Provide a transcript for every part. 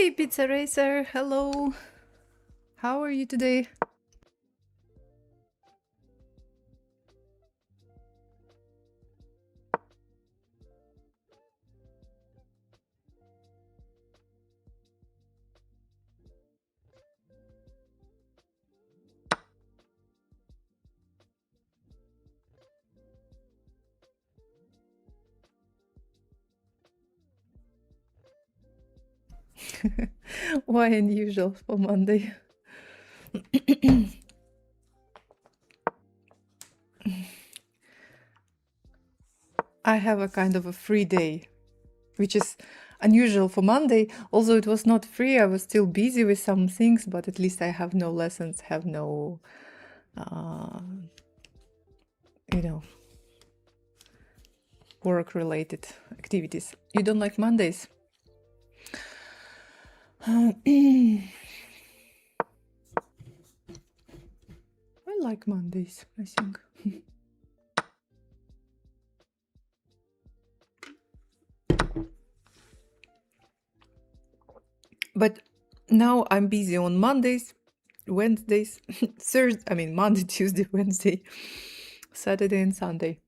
Hey, Pizza Racer. Hello. How are you today? Why unusual for Monday? I have a kind of a free day, which is unusual for Monday. Although it was not free, I was still busy with some things, but at least I have no lessons, have no, you know, work-related activities. You don't like Mondays? I like Mondays, I think. But now I'm busy on Mondays, Wednesdays, Thursday, I mean Monday, Tuesday, Wednesday, Saturday and Sunday.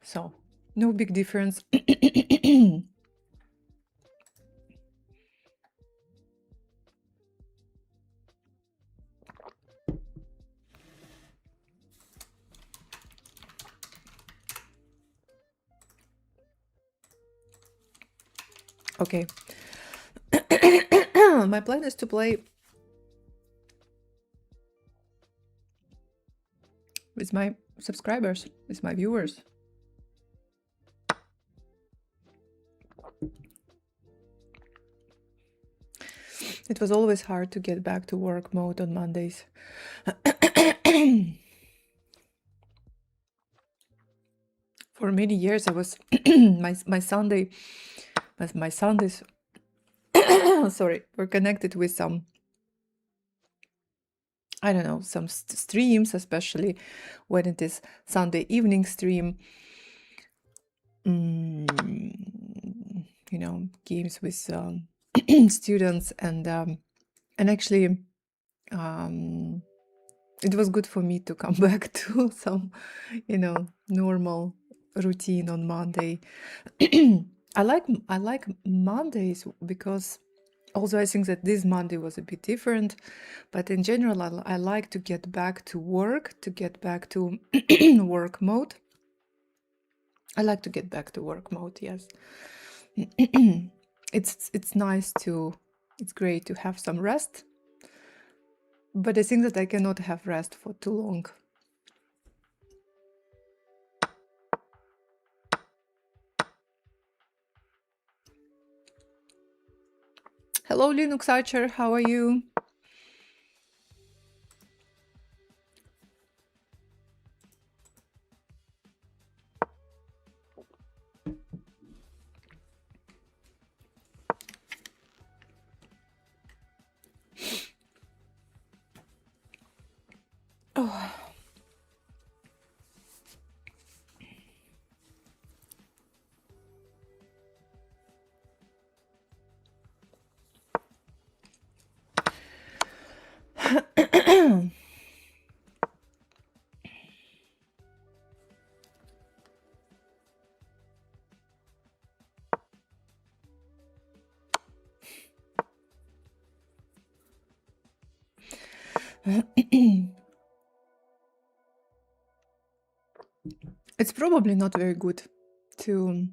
So no big difference. Okay. My plan is to play with my subscribers, with my viewers. It was always hard to get back to work mode on Mondays. For many years I was my Sundays sorry, were connected with some, I don't know, some streams, especially when it is Sunday evening stream. You know, games with students, and actually it was good for me to come back to some, you know, normal routine on Monday. I like Mondays because, although I think that this Monday was a bit different, but in general I like to get back to work, to get back to work mode. I like to get back to work mode, yes. It's nice to, it's great to have some rest, but I think that I cannot have rest for too long. Hello, Linux Archer, how are you? Oh. It's probably not very good to,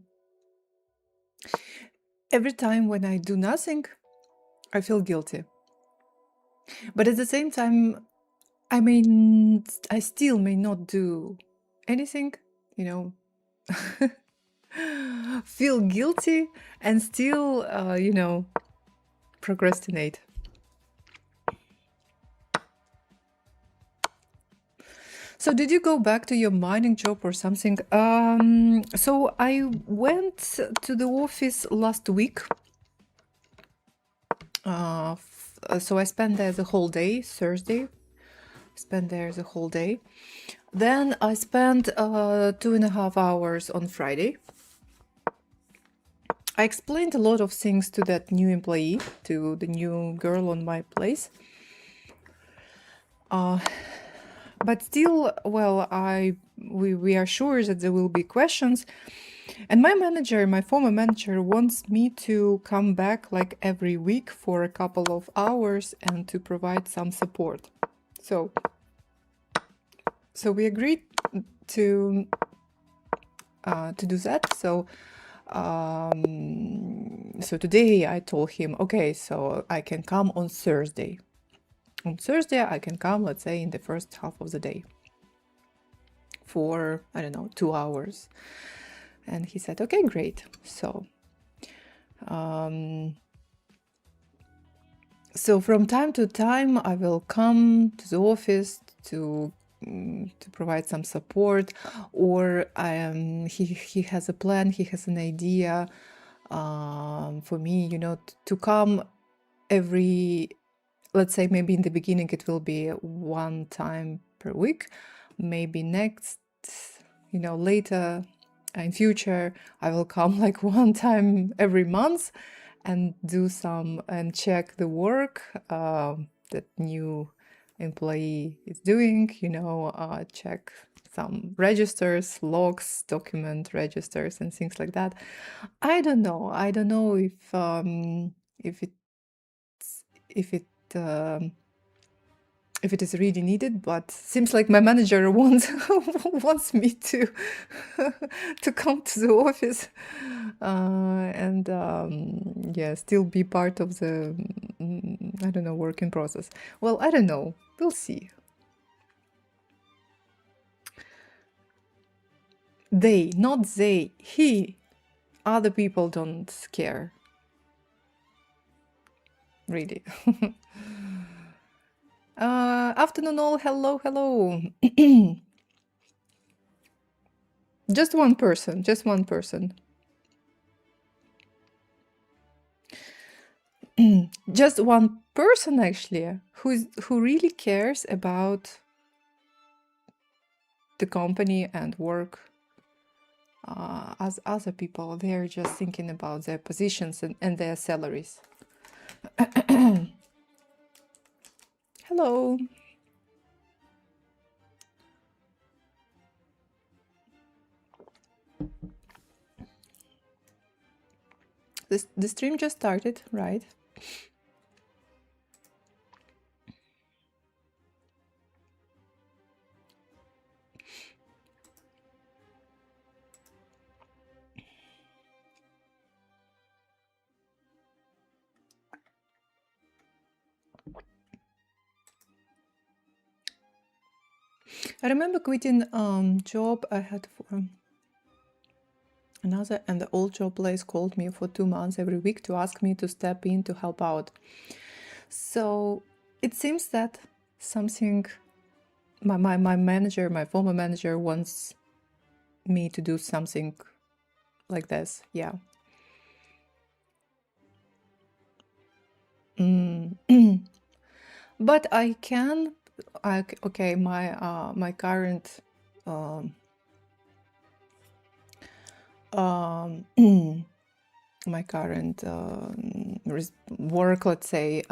every time when I do nothing, I feel guilty. But at the same time, I still may not do anything, you know, feel guilty and still, you know, procrastinate. So did you go back to your mining job or something? So I went to the office last week. So I spent there the whole day, Thursday. Spent there the whole day. Then I spent 2.5 hours on Friday. I explained a lot of things to that new employee, to the new girl on my place. But still, well, we are sure that there will be questions. And my manager, my former manager, wants me to come back like every week for a couple of hours and to provide some support. So we agreed to do that. So today I told him, okay, so I can come on Thursday. On Thursday I can come, let's say, in the first half of the day for, I don't know, 2 hours. And he said, okay, great. So from time to time I will come to the office to provide some support, or he has a plan, he has an idea for me, to come every, let's say, maybe in the beginning it will be one time per week, maybe next, later in future I will come like one time every month and do some and check the work that new employee is doing, check some registers, logs, document registers and things like that. I don't know if it is really needed, but seems like my manager wants me to to come to the office and still be part of the I don't know, working process. Well, I don't know. We'll see. They, not they, he. Other people don't care. Really. Afternoon all, hello. Just one person. Just one person, actually, who really cares about the company and work. As other people, they're just thinking about their positions and their salaries. Hello. The stream just started, right? I remember quitting job I had for another, and the old job place called me for 2 months every week to ask me to step in to help out. So it seems that something my manager, my former manager, wants me to do something like this. Yeah. But I can. Okay, my current my current work, let's say,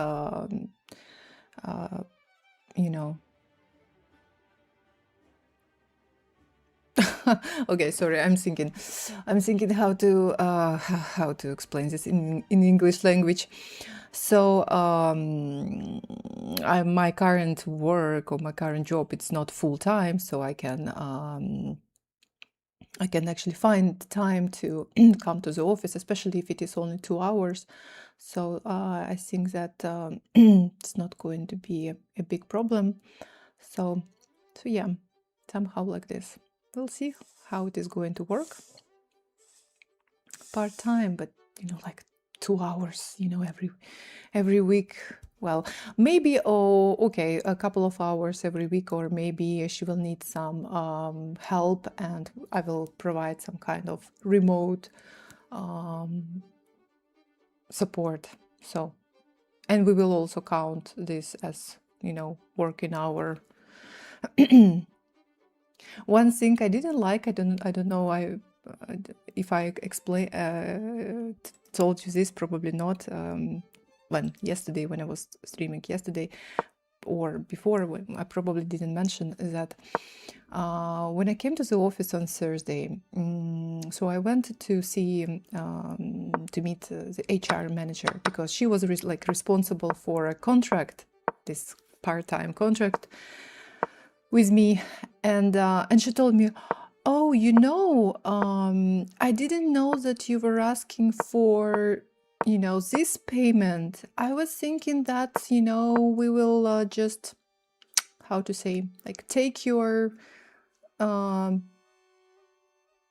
okay, sorry, I'm thinking how to explain this in English language. So my current work or my current job, it's not full time, so I can actually find time to come to the office, especially if it is only 2 hours. So I think that it's not going to be a big problem. So yeah, somehow like this. We'll see how it is going to work. Part-time, but like 2 hours, every week. Well, maybe okay, a couple of hours every week, or maybe she will need some help, and I will provide some kind of remote support. So, and we will also count this as working hour. One thing I didn't like, I don't know, if I told you this, probably not. When I was streaming yesterday, or before, when I probably didn't mention that when I came to the office on Thursday, so I went to see to meet the HR manager, because she was responsible for a contract, this part-time contract with me, and she told me, oh, I didn't know that you were asking for this payment. I was thinking that we will just, how to say, take your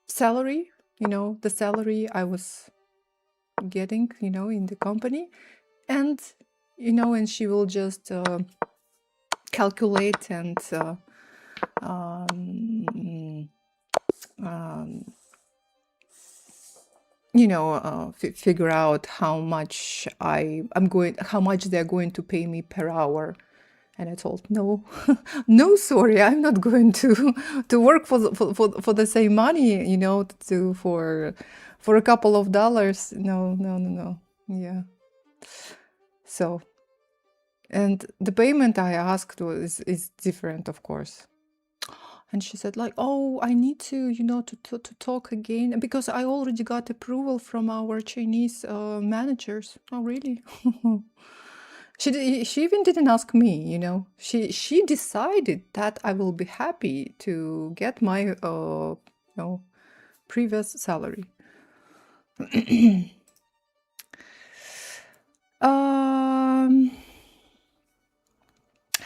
salary, the salary I was getting in the company, and and she will just calculate and figure out how much how much they're going to pay me per hour. And I told, no, no, sorry, I'm not going to work for the same money, for a couple of dollars. No. Yeah. So, and the payment I asked is different, of course. And she said, oh, I need to, to talk again, because I already got approval from our Chinese managers. Oh, really? She even didn't ask me, She decided that I will be happy to get my previous salary.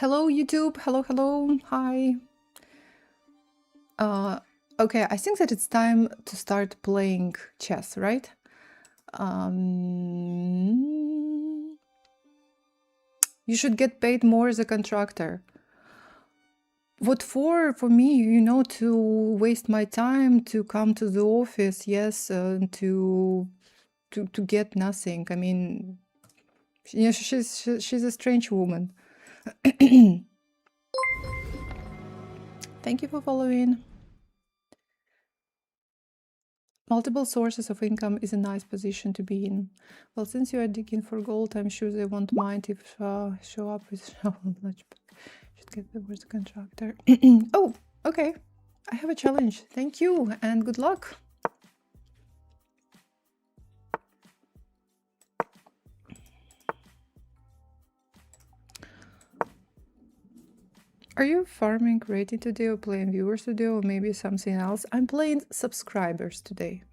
Hello, YouTube. Hello. Hi. Okay, I think that it's time to start playing chess, right? You should get paid more as a contractor. What for? For me, to waste my time to come to the office, yes, to get nothing. I mean, she's a strange woman. Thank you for following. Multiple sources of income is a nice position to be in. Well, since you are digging for gold, I'm sure they won't mind if show up with shovel much. Should get the worst contractor. Oh, okay. I have a challenge. Thank you and good luck. Are you farming rating today, or playing viewers today, or maybe something else? I'm playing subscribers today.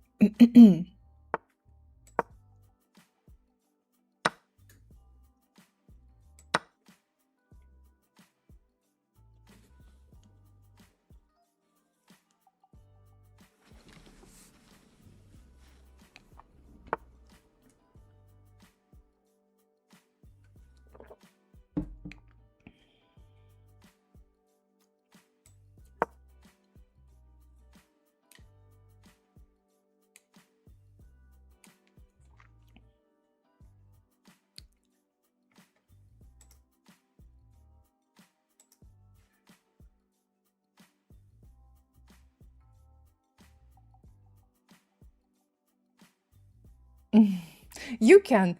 You can.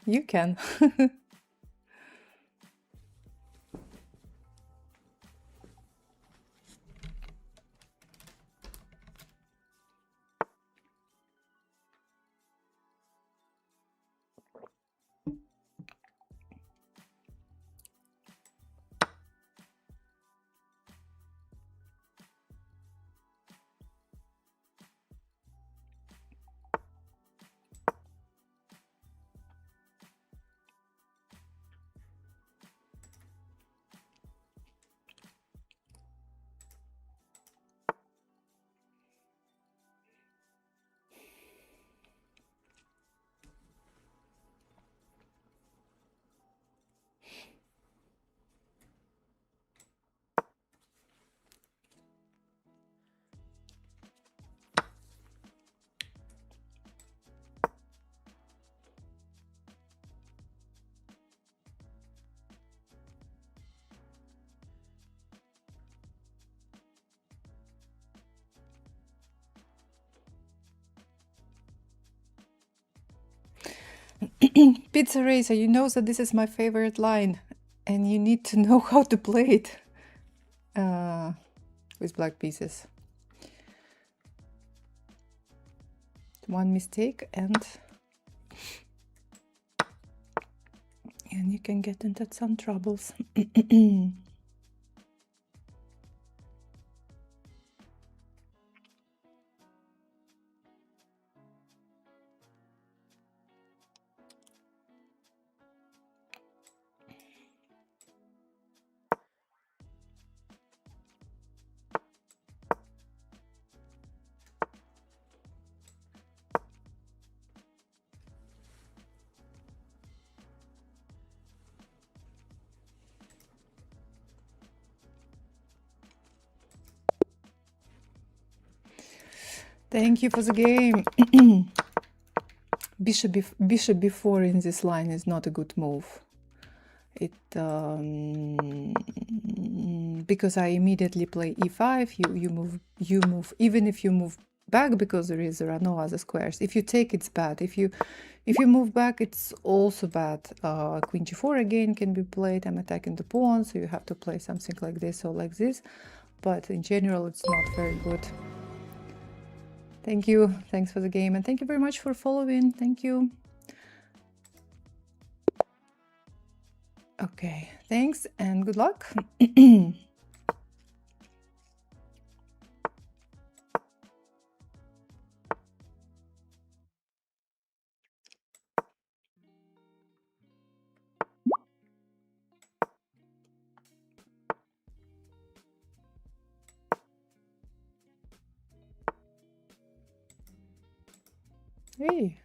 Pizza Racer, you know that this is my favorite line, and you need to know how to play it with black pieces. One mistake and you can get into some troubles. Thank you for the game. Bishop b4 in this line is not a good move. It because I immediately play e5. You move even if you move back, because there are no other squares. If you take, it's bad. If you move back, it's also bad. Queen g4 again can be played. I'm attacking the pawn, so you have to play something like this or like this. But in general, it's not very good. Thank you. Thanks for the game, and thank you very much for following. Thank you. Okay, thanks and good luck. Hey.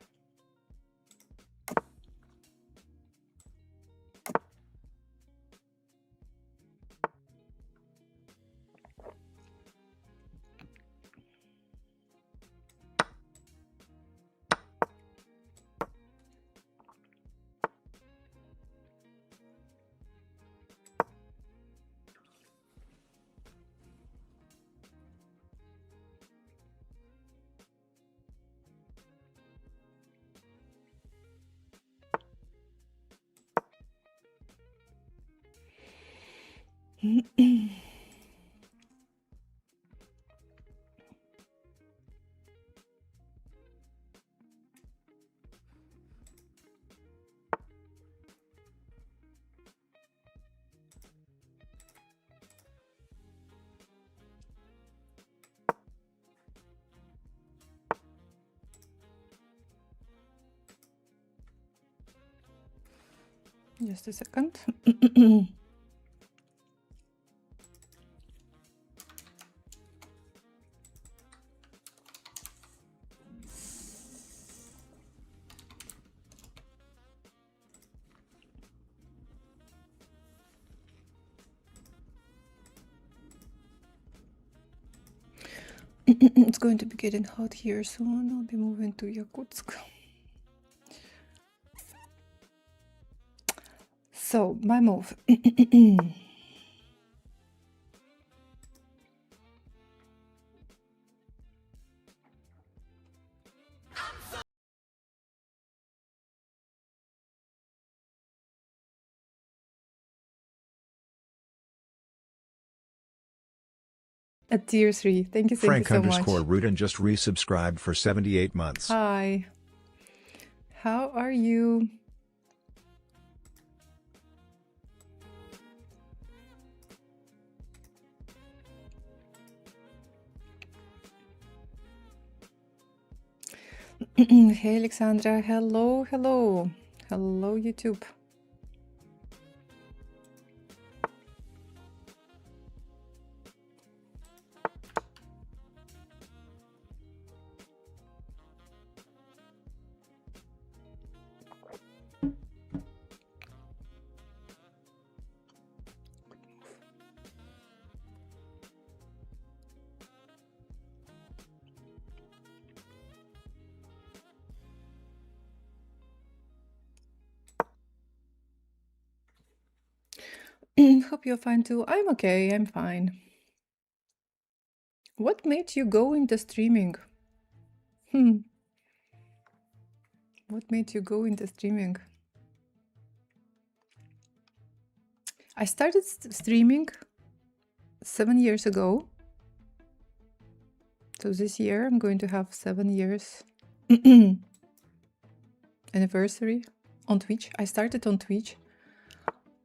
Just a second. It's going to be getting hot here soon. I'll be moving to Yakutsk. So, my move. At tier 3. Thank you so much. Frank_Rudin just resubscribed for 78 months. Hi. How are you? Hey Alexandra, hello, hello. Hello YouTube. Hope you're fine too. I'm okay, I'm fine. What made you go into streaming? What made you go into streaming? I started streaming 7 years ago. So this year I'm going to have 7 years anniversary on Twitch. I started on Twitch.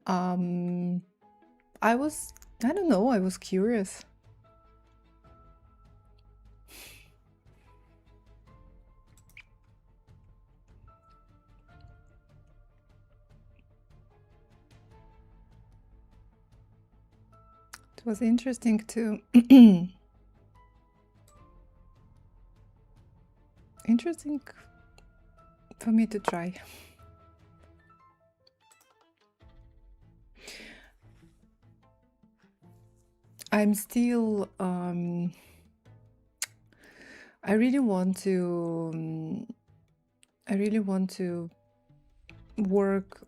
I don't know, I was curious. It was interesting to interesting for me to try. I'm still I really want to work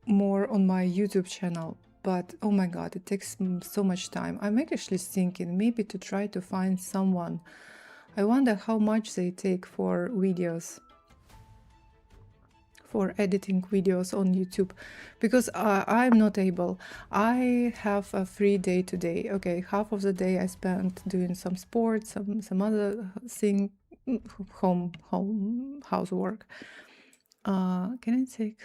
more on my YouTube channel, but oh my god, it takes so much time. I'm actually thinking maybe to try to find someone. I wonder how much they take for videos, for editing videos on YouTube, because I'm not able. I have a free day today. Okay, half of the day I spent doing some sports, some other thing, housework. Can I take?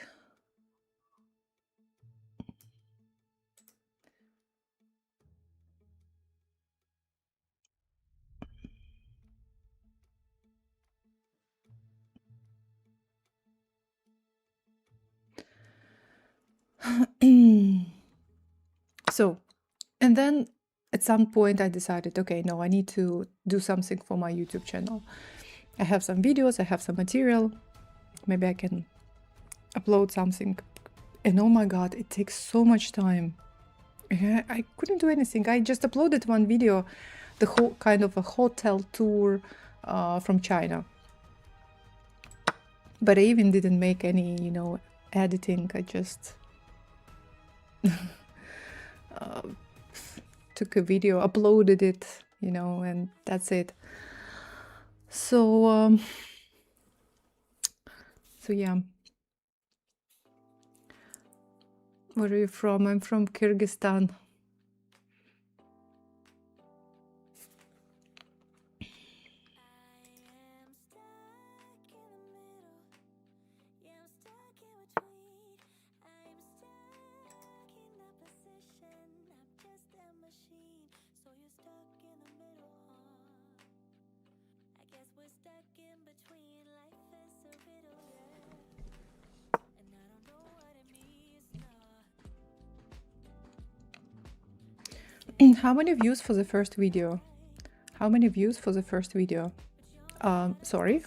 So, and then at some point I decided, okay, no, I need to do something for my YouTube channel. I have some videos, I have some material, maybe I can upload something. And oh my god, it takes so much time. I couldn't do anything. I just uploaded one video, the whole kind of a hotel tour from China. But I even didn't make any, editing. I just took a video, uploaded it, and that's it. So, yeah. Where are you from? I'm from Kyrgyzstan. How many views for the first video? How many views for the first video? Sorry.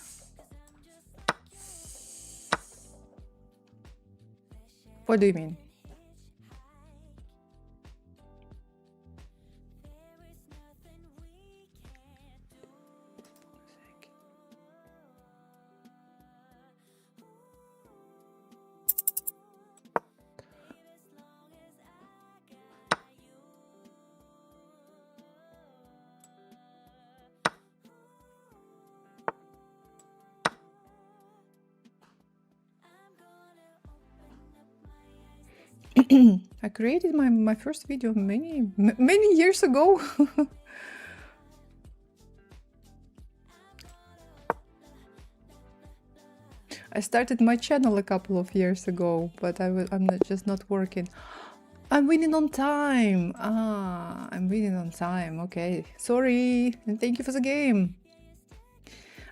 What do you mean? I created my first video many years ago. I started my channel a couple of years ago, but I'm just not working. I'm winning on time. I'm winning on time. Okay, sorry, and thank you for the game.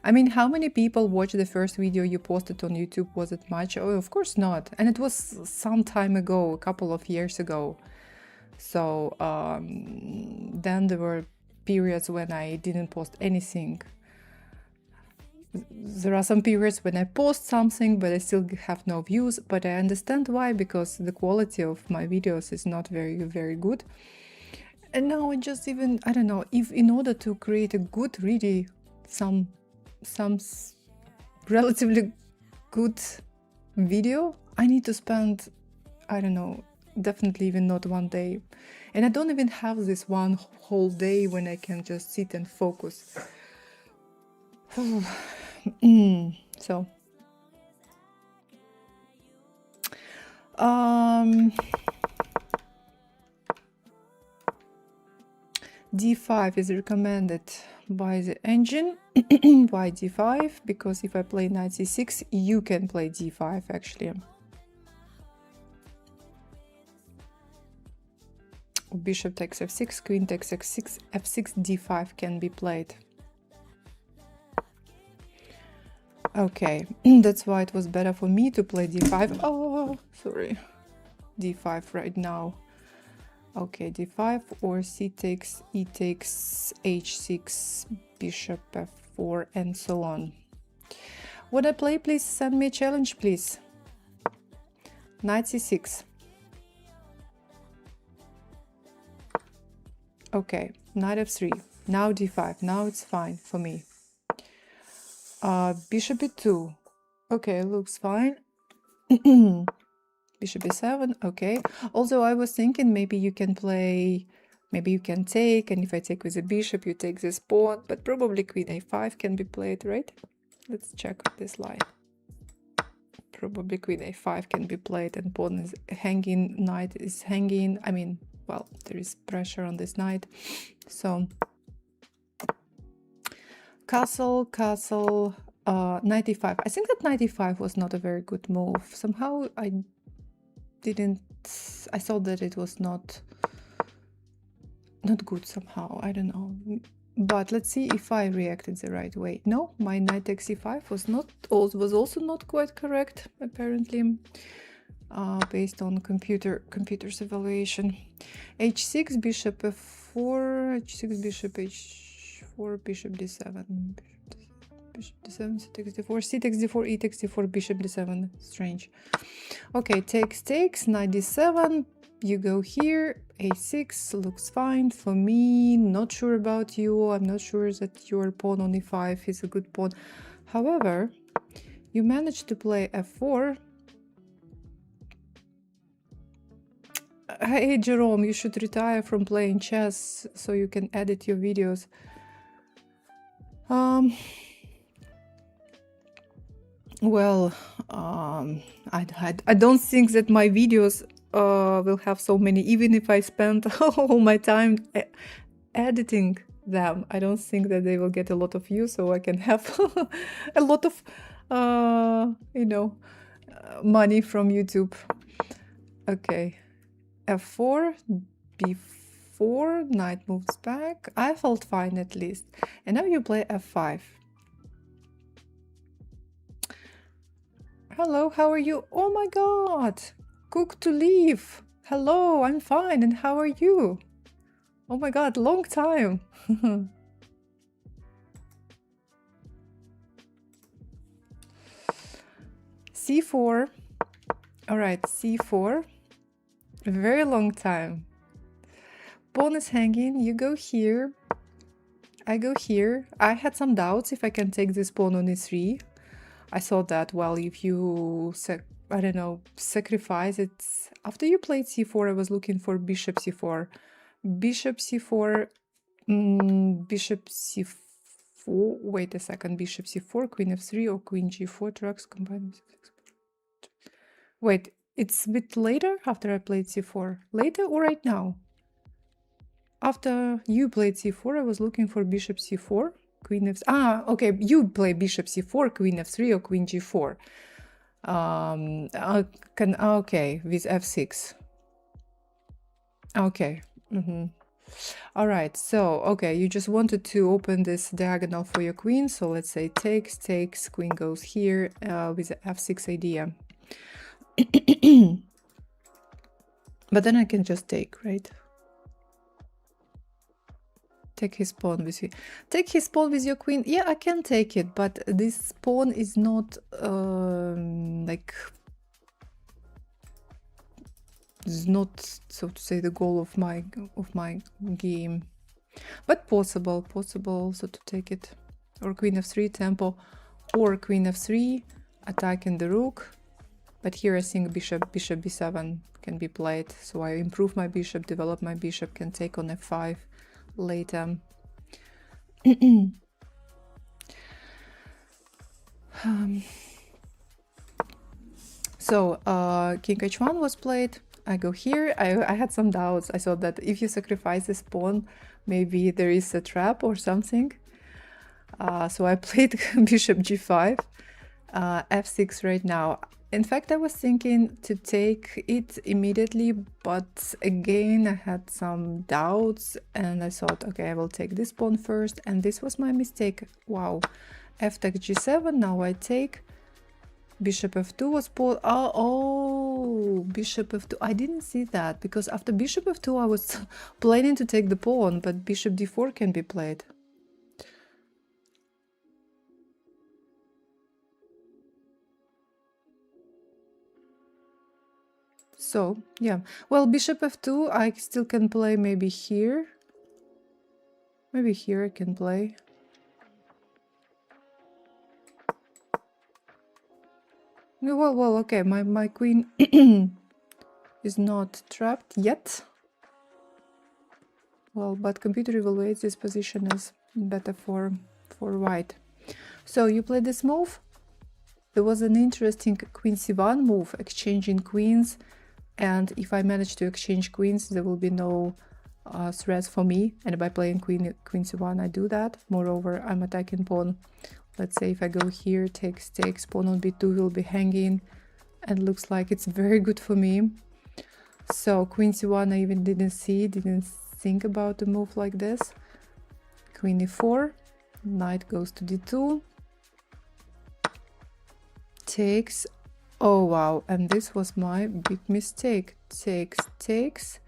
I mean, how many people watched the first video you posted on YouTube? Was it much? Oh, of course not. And it was some time ago, a couple of years ago. So then there were periods when I didn't post anything. There are some periods when I post something, but I still have no views. But I understand why, because the quality of my videos is not very, very good. And now I just even, I don't know, if in order to create a good, really some relatively good video, I need to spend, I don't know, definitely even not one day. And I don't even have this one whole day when I can just sit and focus. So D5 is recommended by the engine. Why D5? Because if I play knight C6, you can play D5 actually. Bishop takes F6, queen takes X6, F6, D5 can be played. Okay, that's why it was better for me to play D5. Oh, sorry. D5 right now. Okay, D5 or C takes, E takes, H6, Bishop F4, and so on. Would I play, please? Send me a challenge, please. Knight C6. Okay, Knight F3. Now D5. Now it's fine for me. Bishop E2. Okay, looks fine. Bishop E7. Okay. Also, I was thinking maybe you can play, maybe you can take, and if I take with a bishop, you take this pawn, but probably Queen A5 can be played, right? Let's check this line. Probably Queen A5 can be played, and pawn is hanging, knight is hanging. I mean, well, there is pressure on this knight. So, castle, 95. I think that 95 was not a very good move. Somehow I thought that it was not good somehow. I don't know. But let's see if I reacted the right way. No, my knight takes c5 was also not quite correct, apparently, based on computer's evaluation. H6, bishop f4, h6, bishop h4, bishop d7, bishop d7, c takes d4, c takes d4, e takes d4, bishop d7. Strange. Okay, takes, knight d7, you go here, a6, looks fine for me. Not sure about you. I'm not sure that your pawn on e5 is a good pawn. However, you managed to play f4. Hey Jerome, you should retire from playing chess so you can edit your videos. Well, I don't think that my videos will have so many, even if I spend all my time editing them. I don't think that they will get a lot of views, so I can have a lot of money from YouTube. Okay, f4, b4, knight moves back. I felt fine at least. And now you play f5. Hello, how are you? Oh my god! Cook to leave. Hello, I'm fine, and how are you? Oh my god, long time. c4. All right, c4. A very long time. Pawn is hanging. You go here. I go here. I had some doubts if I can take this pawn on e3. I thought that, well, if you, I don't know, sacrifice it. After you played c4, I was looking for bishop c4. Bishop c4, bishop c4. Wait a second. Bishop c4, queen f3, or queen g4 tracks combined. Wait, it's a bit later after I played c4. Later or right now? After you played c4, I was looking for bishop c4. Queen f. Okay. You play bishop c4, queen f3, or queen g4. Okay, with f6. Okay. All right. So, okay, you just wanted to open this diagonal for your queen. So let's say takes. Queen goes here with the f6 idea. But then I can just take, right? Take his pawn with you. Take his pawn with your queen. Yeah, I can take it, but this pawn is not like, is not, so to say, the goal of my game. But possible also to take it. Or queen f3 tempo, or queen f3 attacking the rook. But here I think bishop b7 can be played. So I improve my bishop, develop my bishop, can take on f5 later. So king h1 was played. I go here. I had some doubts. I thought that if you sacrifice this pawn, maybe there is a trap or something. So I played bishop g5, f6 right now. In fact, I was thinking to take it immediately, but again, I had some doubts and I thought, okay, I will take this pawn first. And this was my mistake. Wow. F takes g7. Now I take. Bishop f2 was pawned. Oh, bishop f2. I didn't see that because after bishop f2, I was planning to take the pawn, but bishop d4 can be played. So, yeah. Well, bishop f2, I still can play maybe here. Maybe here I can play. Well, okay. My queen is not trapped yet. Well, but computer evaluates this position as better for white. So you play this move. There was an interesting queen c1 move, exchanging queens. And if I manage to exchange queens, there will be no threats for me. And by playing queen c1, I do that. Moreover, I'm attacking pawn. Let's say if I go here, takes, pawn on b2 will be hanging. And looks like it's very good for me. So queen c1 I even didn't think about a move like this. Queen e4, knight goes to d2. Takes. Oh wow, and this was my big mistake. Takes.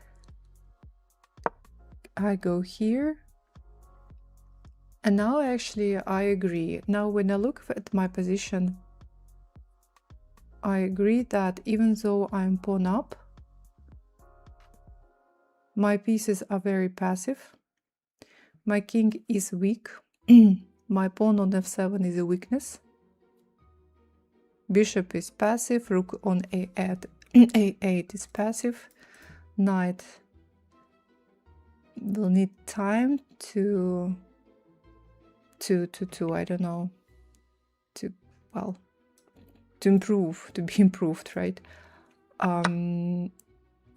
I go here. And now actually I agree. Now when I look at my position, I agree that even though I'm pawn up, my pieces are very passive. My king is weak. My pawn on f7 is a weakness. Bishop is passive. Rook on a8, a8 is passive. Knight will need time to I don't know, to improve, to be improved, right?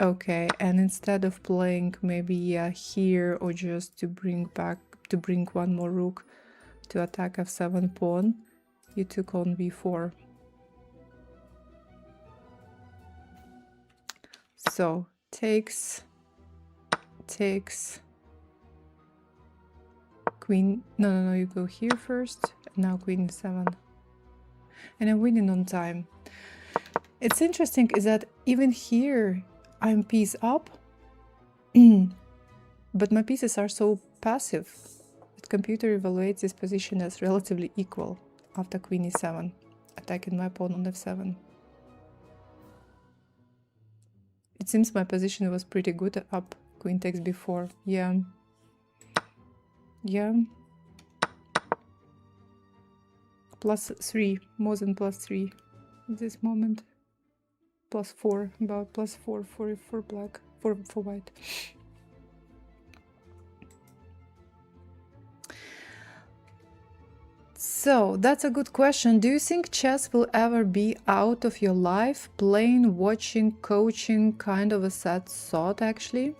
Okay, and instead of playing maybe here or just to bring one more rook to attack f7 pawn, you took on b4. So takes queen. No, you go here first. Now queen e7, and I'm winning on time. It's interesting is that even here I'm piece up, but my pieces are so passive that computer evaluates this position as relatively equal after queen e7, attacking my pawn on f7. It seems my position was pretty good up. Queen takes b4. Yeah. +3, more than +3 at this moment. +4, about +4 for black, for white. So that's a good question. Do you think chess will ever be out of your life? Playing, watching, coaching, kind of a sad thought actually.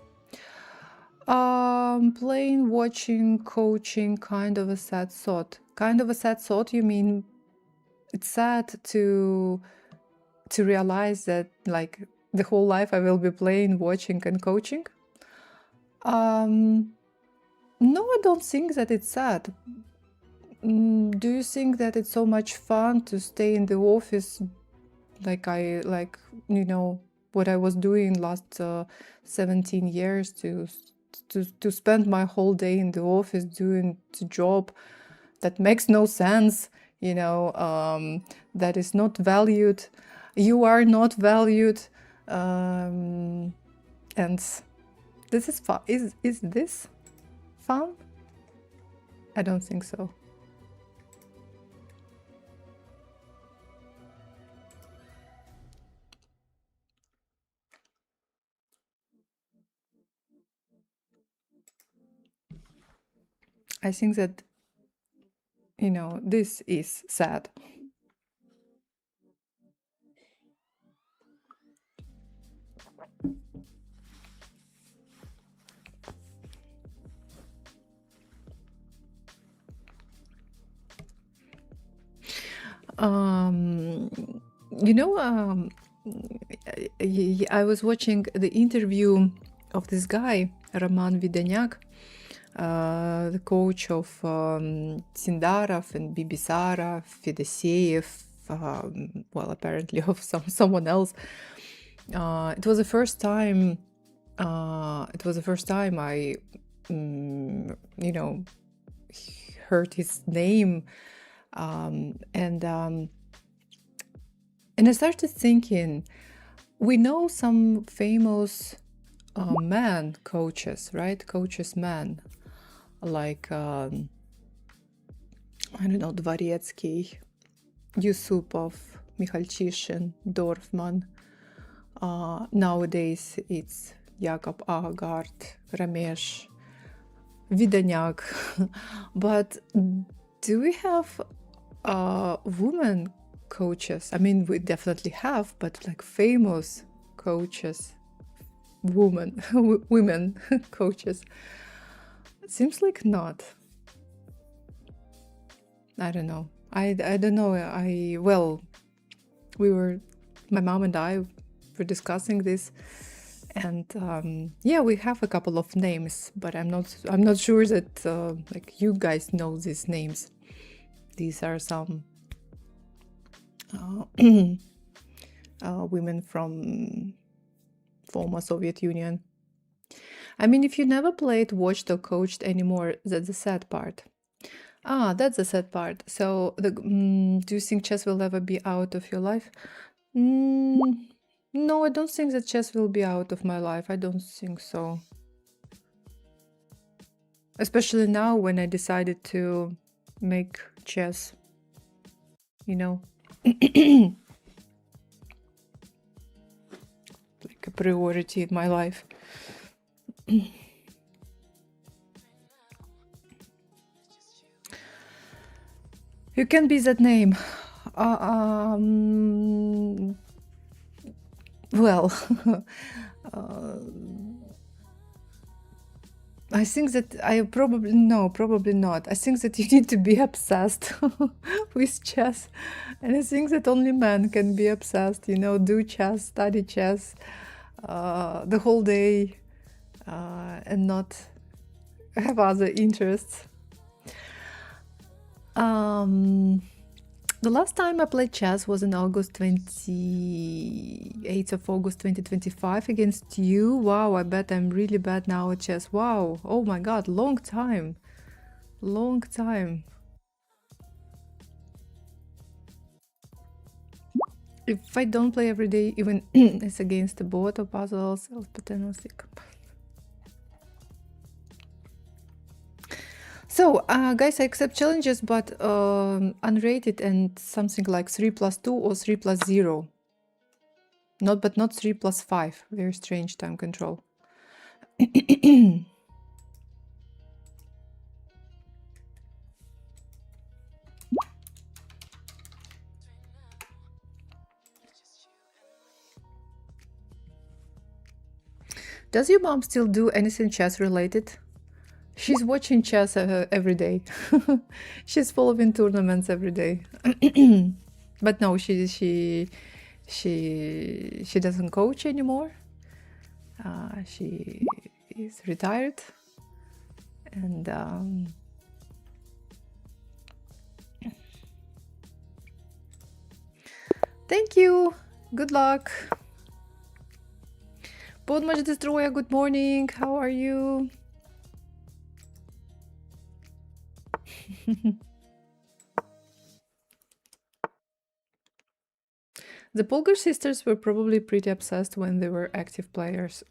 Playing, watching, coaching, kind of a sad thought. Kind of a sad thought, you mean it's sad to realize that like the whole life I will be playing, watching and coaching? No, I don't think that it's sad. Do you think that it's so much fun to stay in the office like you know what I was doing last 17 years, to spend my whole day in the office doing the job that makes no sense, you know, that is not valued. You are not valued, and this is fun. Is this fun? I don't think so. I think that, you know, this is sad. Um, you know, I was watching the interview of this guy, Roman Vidanyak, the coach of Sindarov and Bibisara, Fedoseev, well, apparently of someone else. It was the first time. It was the first time I, you know, heard his name, and I started thinking, we know some famous men coaches, right? Coaches men, like I don't know, Dvoretsky, Yusupov, Michalchishin, Dorfman. Nowadays it's Jakob Agard, Ramesh, Vidanyak. But do we have women coaches? I mean, we definitely have, but like famous coaches, women coaches. It seems like not. I don't know. I don't know. My mom and I were discussing this, and yeah, we have a couple of names, but I'm not sure that like you guys know these names. These are some women from former Soviet Union. I mean, if you never played, watched, or coached anymore, that's the sad part. That's the sad part. So, do you think chess will ever be out of your life? No, I don't think that chess will be out of my life. I don't think so. Especially now when I decided to make chess, you know, like a priority in my life. You can be that name. Well, I think that probably not. I think that you need to be obsessed with chess. And I think that only men can be obsessed, do chess, study chess the whole day and not have other interests. The last time I played chess was on August 28th of August 2025 against you. Wow, I bet I'm really bad now at chess. Wow, oh my god, long time. Long time. If I don't play every day, even it's against the bot or puzzles, So, guys, I accept challenges, but unrated and something like 3+2 or 3+0. Not 3+5. Very strange time control. Does your mom still do anything chess related? She's watching chess every day. She's following tournaments every day. But no, she doesn't coach anymore. She is retired, and thank you. Good luck. Podmach Destroyer, good morning. How are you? The Polgar sisters were probably pretty obsessed when they were active players.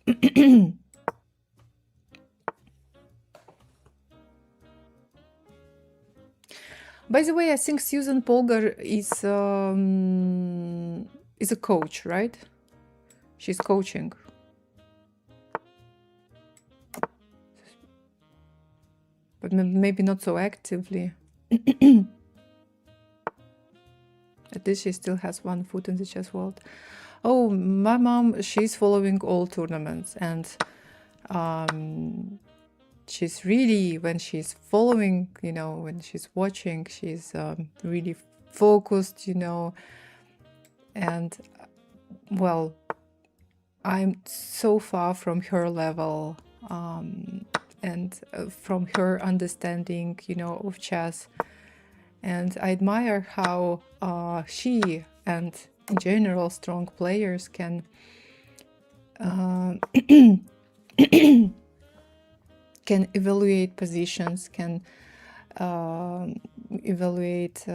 By the way, I think Susan Polgar is a coach, right? She's coaching. But maybe not so actively. At least she still has one foot in the chess world. Oh, my mom, she's following all tournaments, and she's really, when she's following, when she's watching, she's really focused, and well, I'm so far from her level, and from her understanding, of chess. And I admire how she and in general strong players can can evaluate positions, can evaluate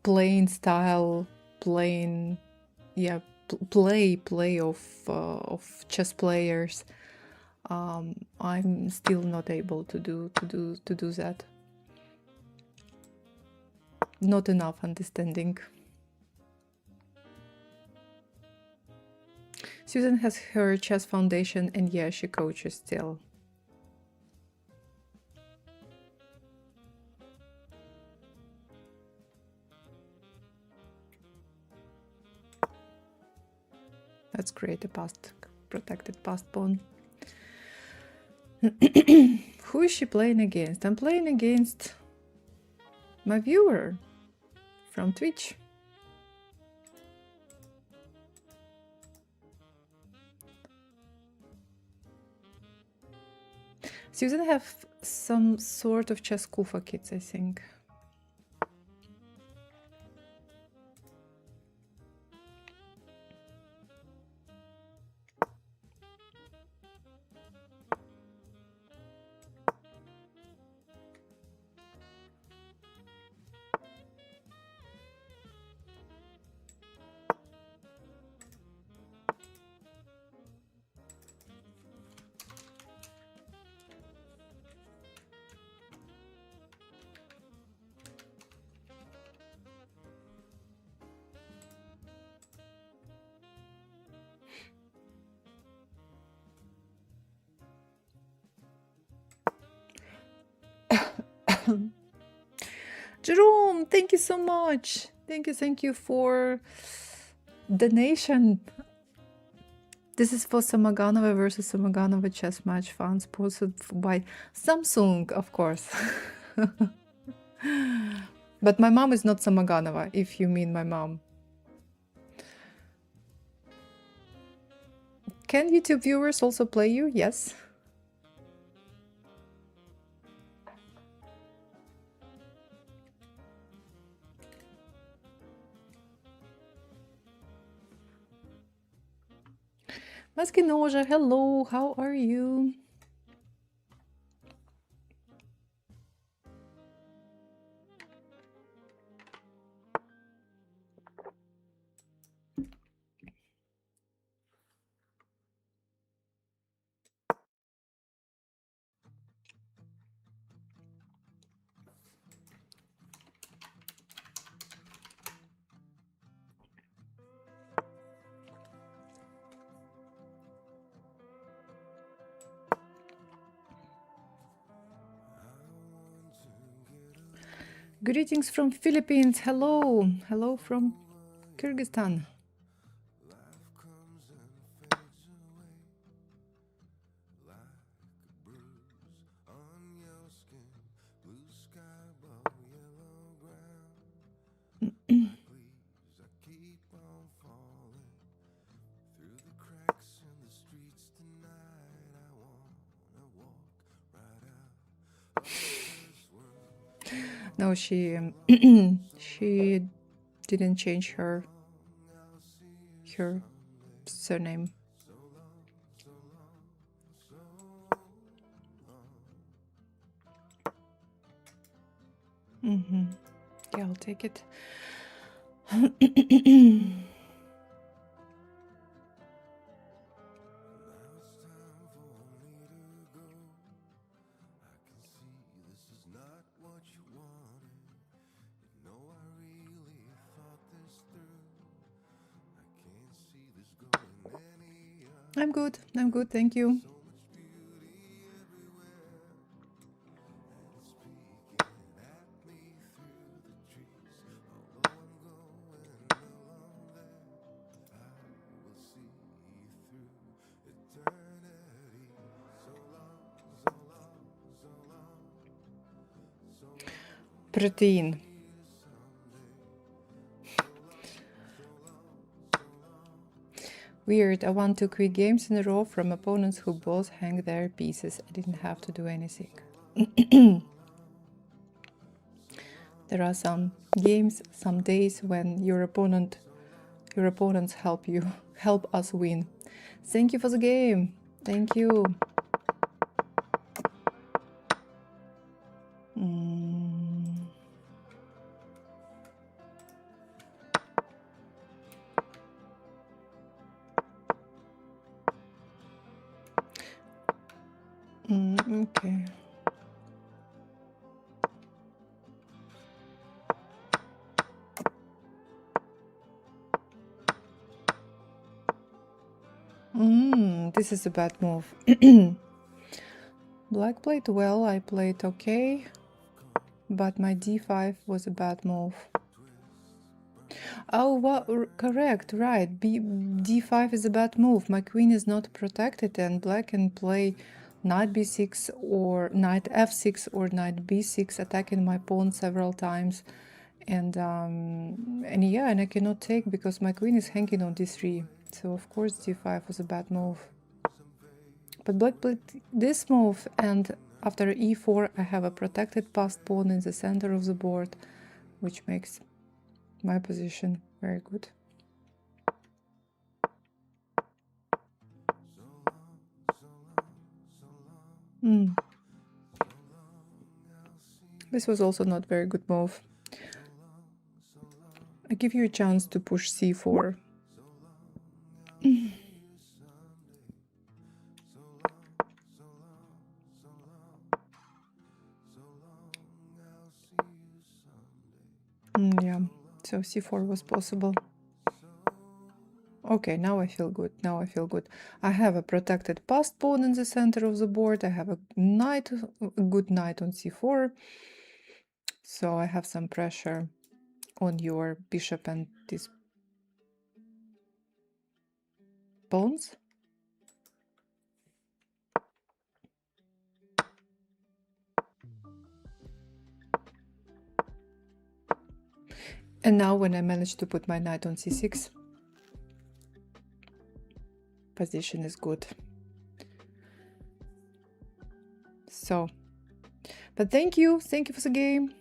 playing style, playing, yeah, play of chess players. I'm still not able to do that. Not enough understanding. Susan has her chess foundation, and yeah, she coaches still. Let's create a protected past pawn. Who is she playing against? I'm playing against my viewer from Twitch. Susan have some sort of chess Kufa kits, I think. Jerome, thank you so much. Thank you for donation. This is for Samaganova versus Samaganova chess match fun, sponsored by Samsung, of course. But my mom is not Samaganova, if you mean my mom. Can YouTube viewers also play you? Yes. Maskinoja, hello, how are you? Greetings from Philippines. Hello. Hello from Kyrgyzstan. No, she she didn't change her surname. Yeah, I'll take it. I'm good. I'm good. Thank you. protein. Weird, I won 2 quick games in a row from opponents who both hang their pieces. I didn't have to do anything. There are some games, some days when your opponents help us win. Thank you for the game. Thank you. Okay. This is a bad move. Black played well, I played okay, but my d5 was a bad move. Oh, well, correct, right. d5 is a bad move. My queen is not protected, and black can play knight b6 or knight f6 or knight b6, attacking my pawn several times. And yeah, and I cannot take because my queen is hanging on d3. So of course d5 was a bad move. But black played this move, and after e4 I have a protected passed pawn in the center of the board, which makes my position very good. This was also not very good move. I give you a chance to push c4. Yeah, so c4 was possible. Okay, now I feel good. Now I feel good. I have a protected passed pawn in the center of the board. I have a good knight on c4. So I have some pressure on your bishop and these pawns. And now when I manage to put my knight on c6, position is good. So, but thank you for the game.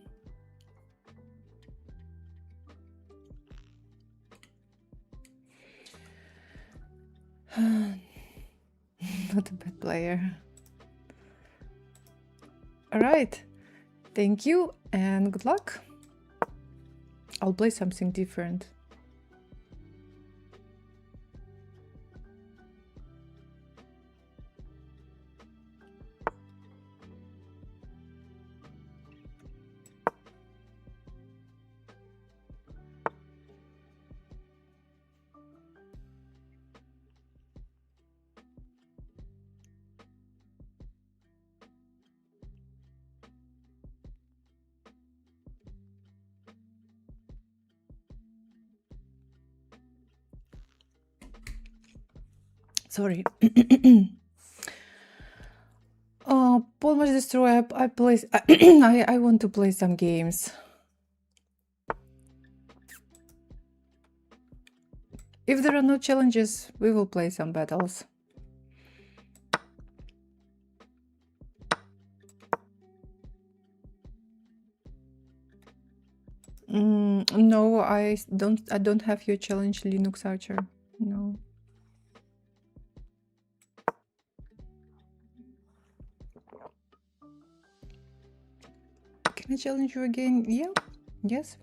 Not a bad player. All right, thank you and good luck. I'll play something different. Sorry. Pawn must destroy. I want to play some games. If there are no challenges, we will play some battles. No, I don't have your challenge, Linux Archer. No. Can I challenge you again? Yeah. Yes.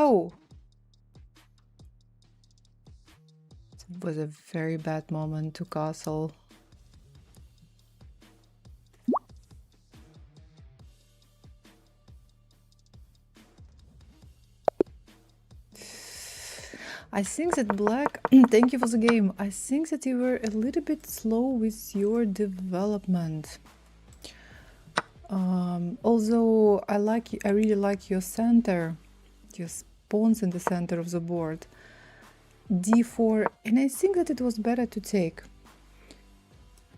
Oh! It was a very bad moment to castle. I think that black, thank you for the game. I think that you were a little bit slow with your development. Although I really like your center, your pawns in the center of the board. D4, and I think that it was better to take.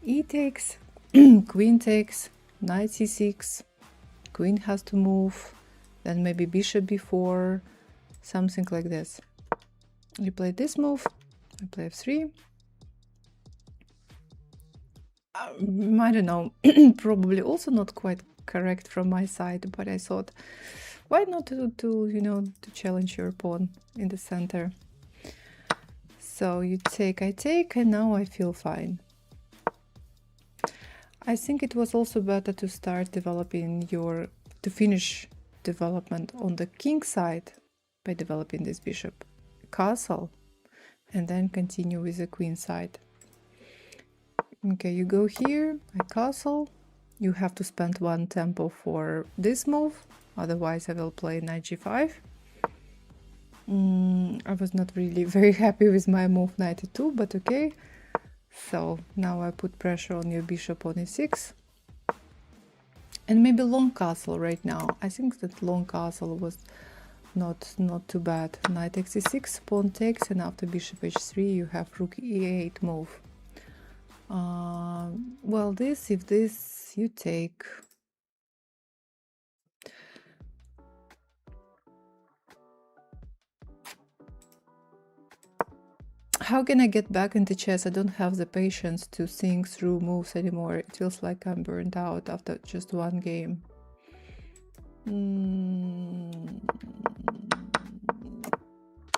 E takes, queen takes, knight c6, queen has to move, then maybe bishop b4, something like this. You play this move, I play f3. I don't know, probably also not quite correct from my side, but I thought, why not to challenge your pawn in the center? So you take, I take, and now I feel fine. I think it was also better to start developing to finish development on the king side by developing this bishop castle, and then continue with the queen side. Okay, you go here, I castle. You have to spend one tempo for this move, otherwise I will play knight g5. I was not really very happy with my move knight e2, but okay. So now I put pressure on your bishop on e6. And maybe long castle right now. I think that long castle was not too bad. Knight takes e6, pawn takes, and after bishop h3 you have rook e8 move. Well, if this you take. How can I get back into chess? I don't have the patience to think through moves anymore. It feels like I'm burned out after just one game.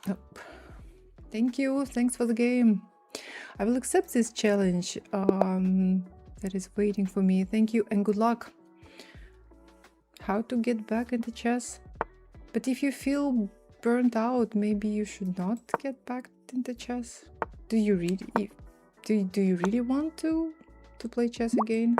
Oh. Thank you. Thanks for the game. I will accept this challenge that is waiting for me. Thank you and good luck. How to get back into chess? But if you feel burnt out, maybe you should not get back into chess. Do you really want to play chess again?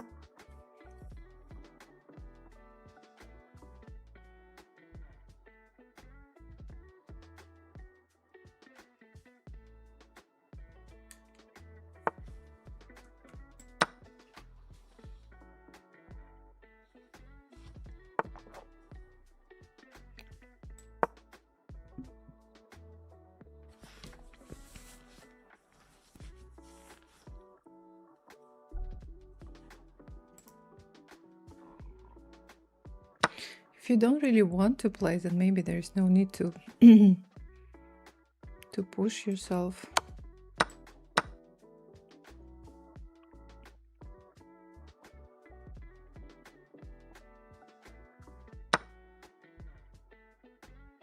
If you don't really want to play, then maybe there is no need to to push yourself.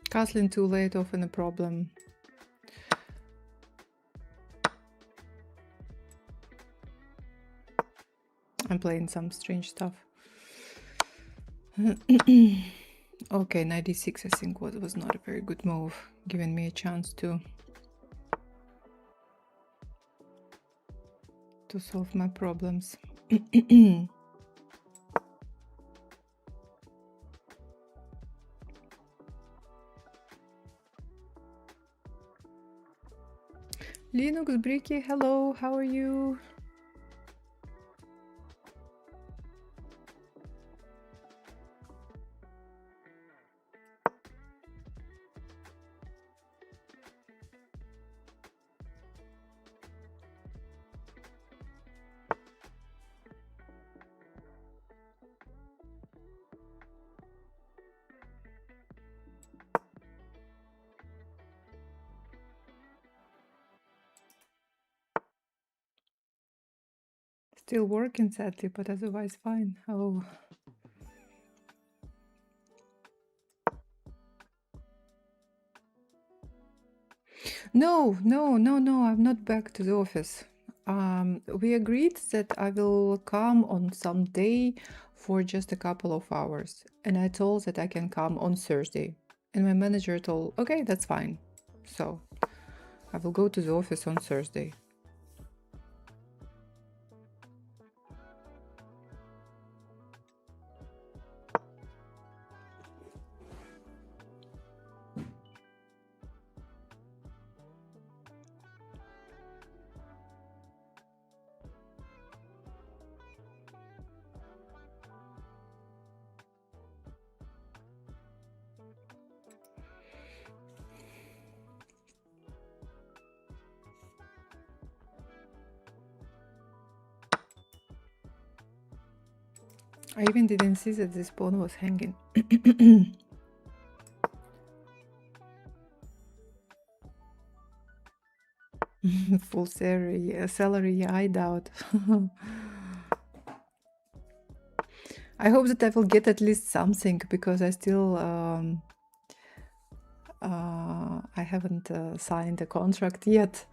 Castling too late, often a problem. I'm playing some strange stuff. Okay, 96 I think was not a very good move, giving me a chance to solve my problems. Linux Bricky, hello, how are you? Still working sadly, but otherwise fine. Oh. No, I'm not back to the office. We agreed that I will come on some day for just a couple of hours. And I told that I can come on Thursday. And my manager told, okay, that's fine. So I will go to the office on Thursday. I even didn't see that this pawn was hanging. Full salary, yeah, I doubt. I hope that I will get at least something, because I still I haven't signed a contract yet.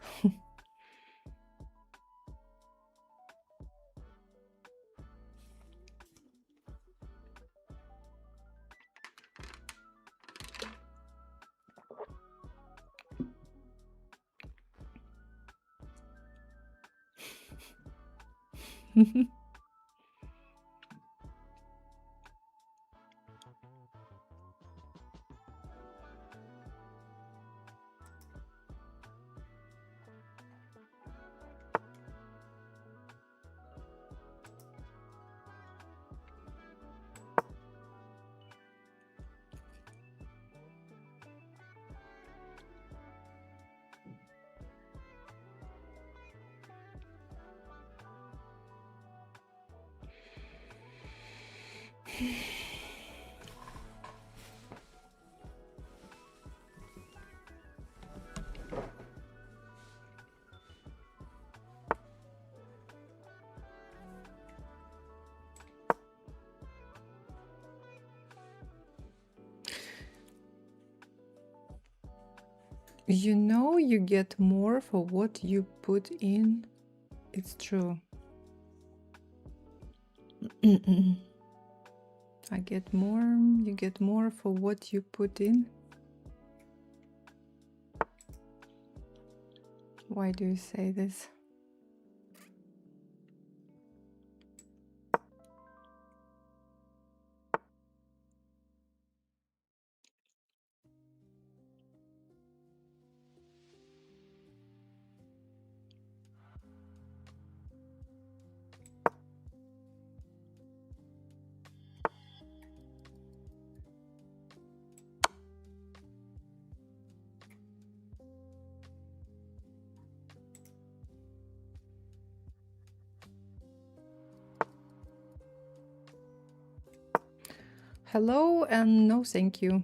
You know, you get more for what you put in. It's true. I get more, you get more for what you put in. Why do you say this? Hello and no thank you.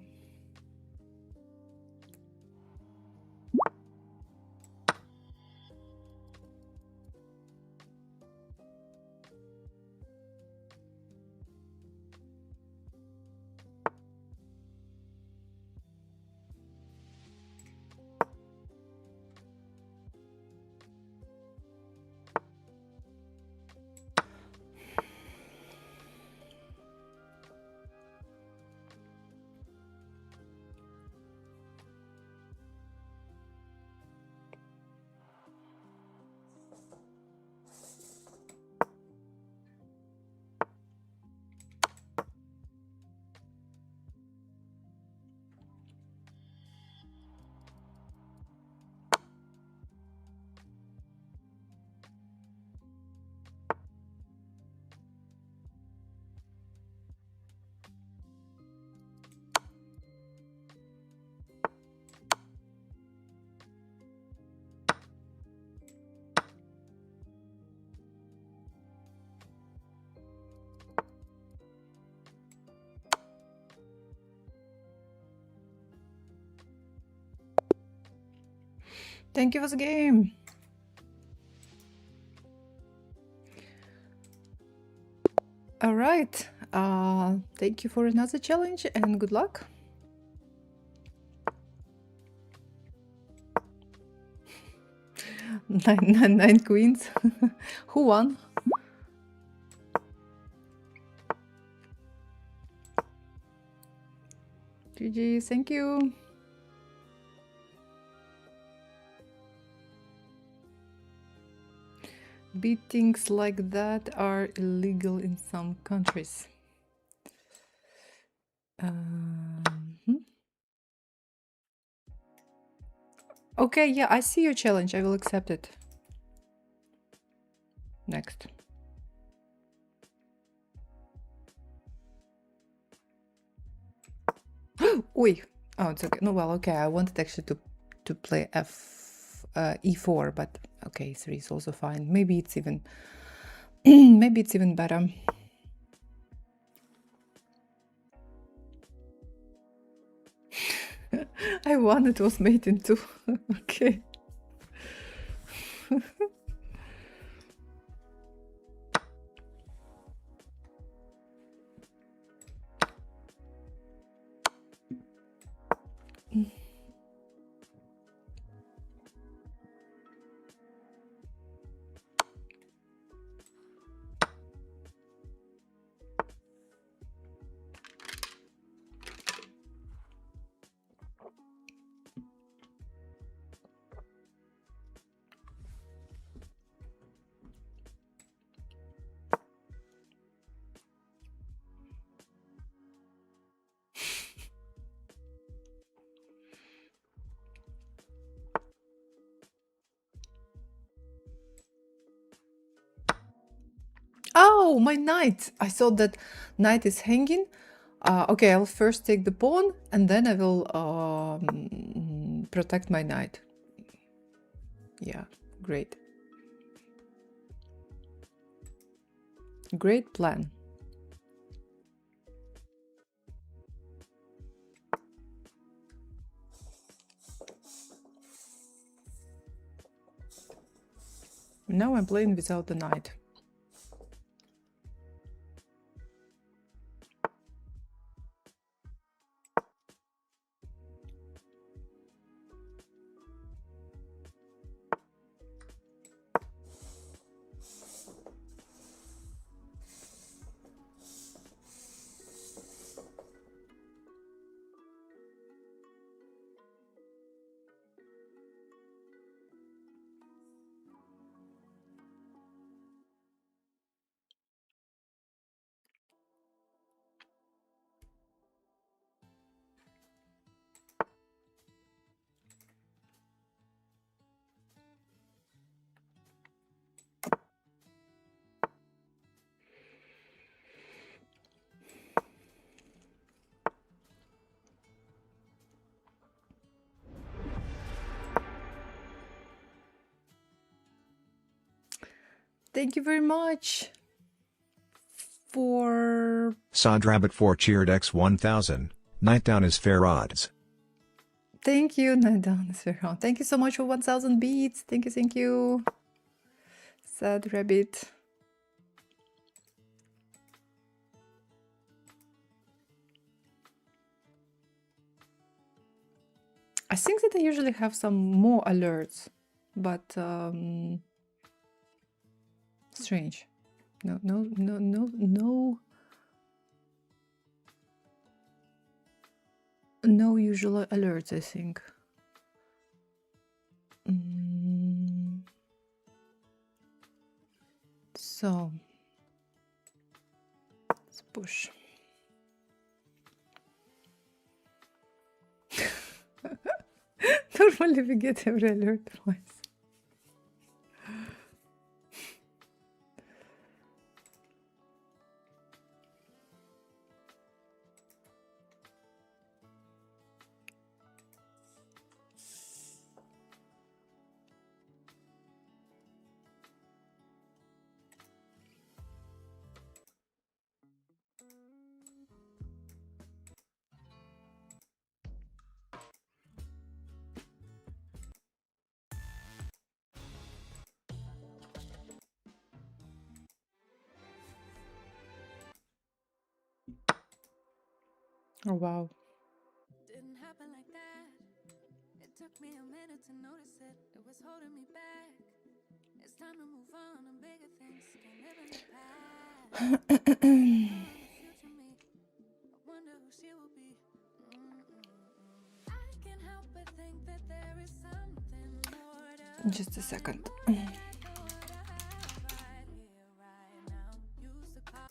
Thank you for the game. All right. Thank you for another challenge and good luck. Nine queens. Who won? GG, thank you. Beatings like that are illegal in some countries. Okay, yeah, I see your challenge. I will accept it. Next. Oi. Oh, it's okay. No, well, okay. I wanted actually to play e4, but okay, 3 is also fine. Maybe it's even maybe it's even better. I won. It was made into. Okay. Oh, my knight! I thought that knight is hanging. Okay, I'll first take the pawn, and then I will protect my knight. Yeah, great. Great plan. Now I'm playing without the knight. Thank you very much for... Sod Rabbit 4 cheered X1000. Knight down is fair odds. Thank you, Nadan. Thank you so much for 1000 beats. Thank you, thank you. Sad rabbit. I think that I usually have some more alerts, but strange. No usual alerts, I think. So let's push. Normally we get every alert twice. Oh wow. Didn't happen like that. It took me a minute to notice it. It was holding me back. It's time to move on and bigger things. Can't live in the past. Future me. I wonder who she will be. help but think that there is something more to Just a second. what I have right here, right now. Used to call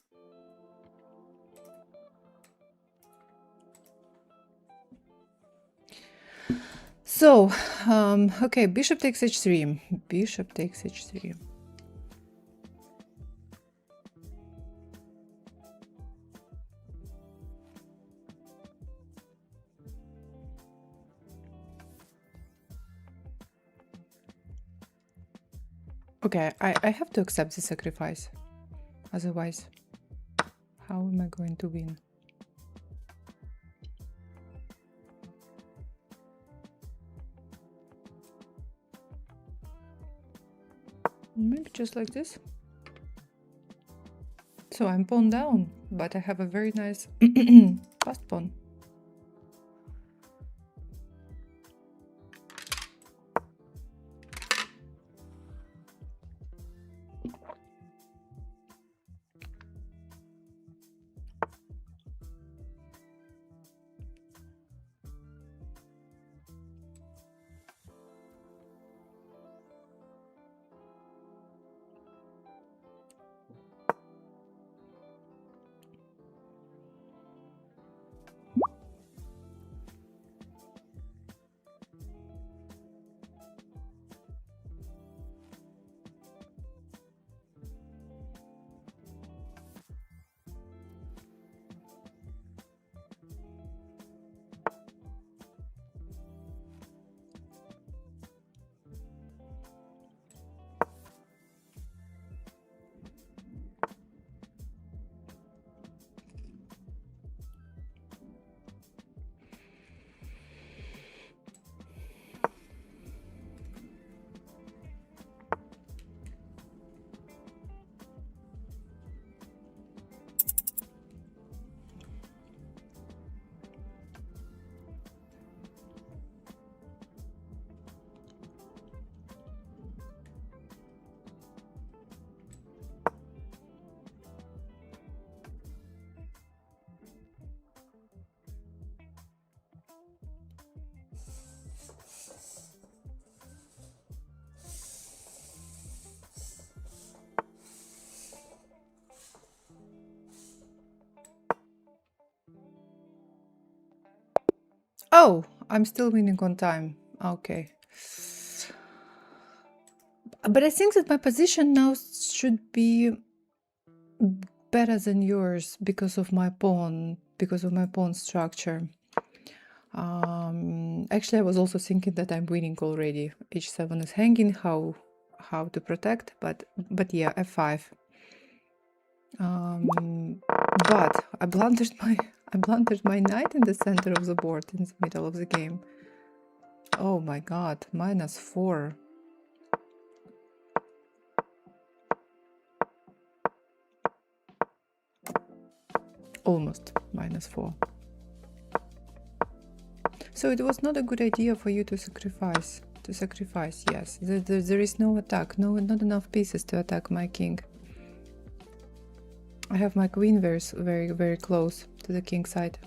So, okay, bishop takes h3. Bishop takes h3. Okay, I have to accept the sacrifice. Otherwise, how am I going to win? Maybe just like this. So I'm pawn down, but I have a very nice fast pawn. Oh, I'm still winning on time. Okay. But I think that my position now should be better than yours because of my pawn structure. Actually, I was also thinking that I'm winning already. H7 is hanging. How to protect? But yeah, f5. But I blundered my knight in the center of the board in the middle of the game. Oh my god, -4. Almost -4. So it was not a good idea for you to sacrifice. Yes. There is no attack. Not enough pieces to attack my king. I have my queen very, very close to the king side.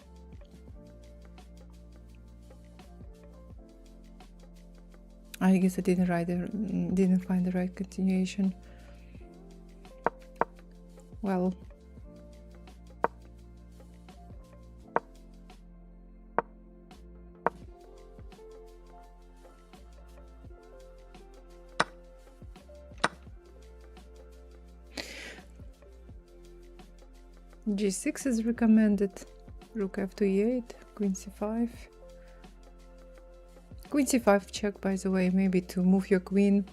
I guess I didn't find the right continuation. Well, g6 is recommended. Rook f to e8, queen c5. Queen c5 check, by the way, maybe to move your queen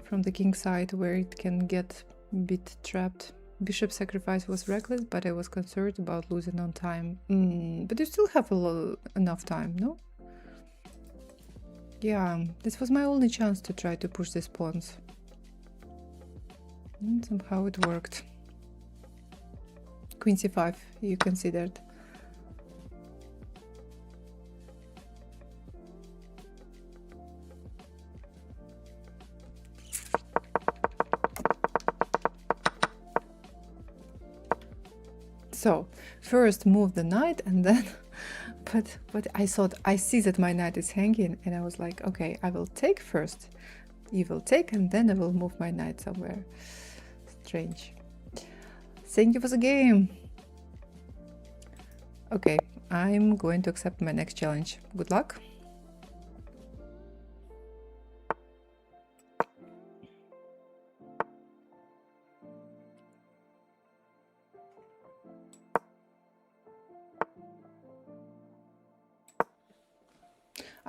from the king side where it can get a bit trapped. Bishop sacrifice was reckless, but I was concerned about losing on time. But you still have enough time, no? Yeah, this was my only chance to try to push these pawns. And somehow it worked. Queen c5, you considered. So, first move the knight and then But I thought, I see that my knight is hanging, and I was like, okay, I will take first. You will take, and then I will move my knight somewhere. Strange. Thank you for the game. Okay, I'm going to accept my next challenge. Good luck.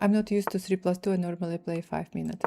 I'm not used to 3+2. I normally play 5 minutes.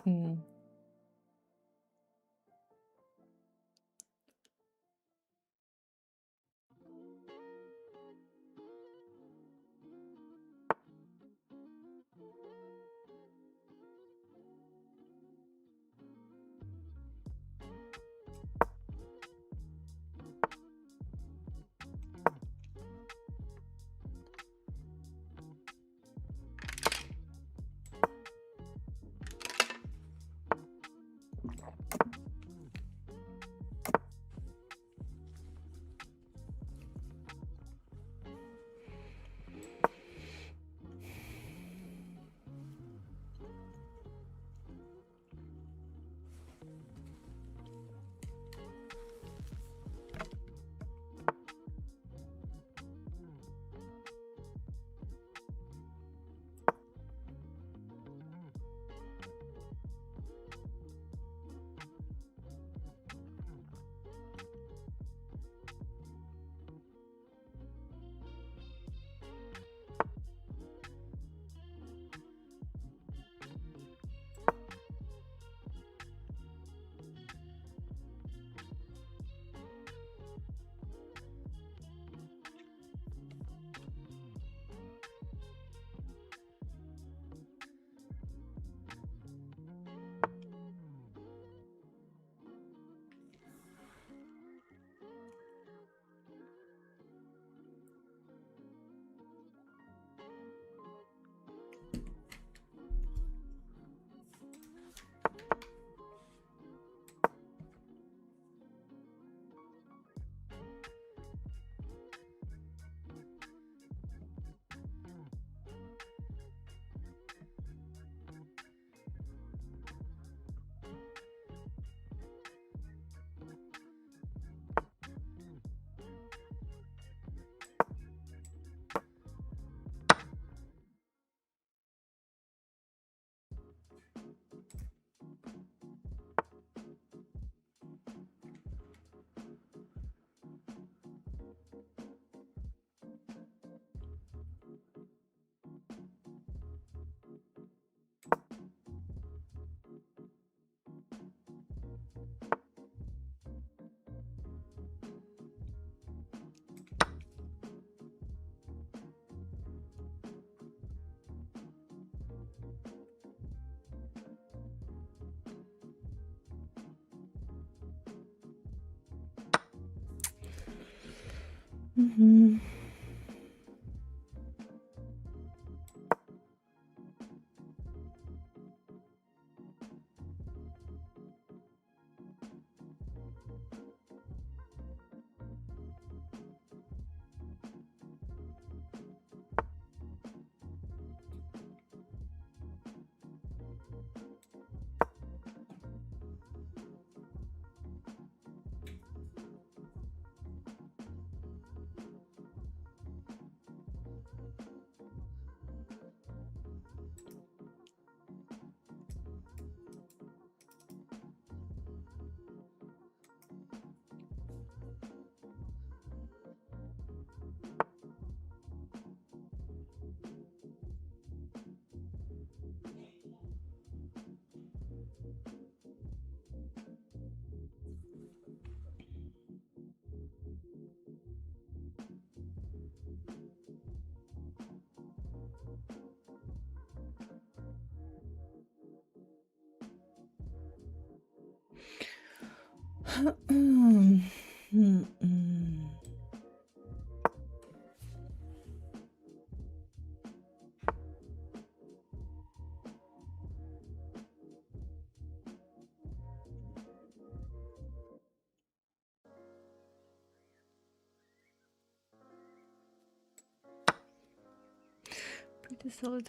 Pretty solid.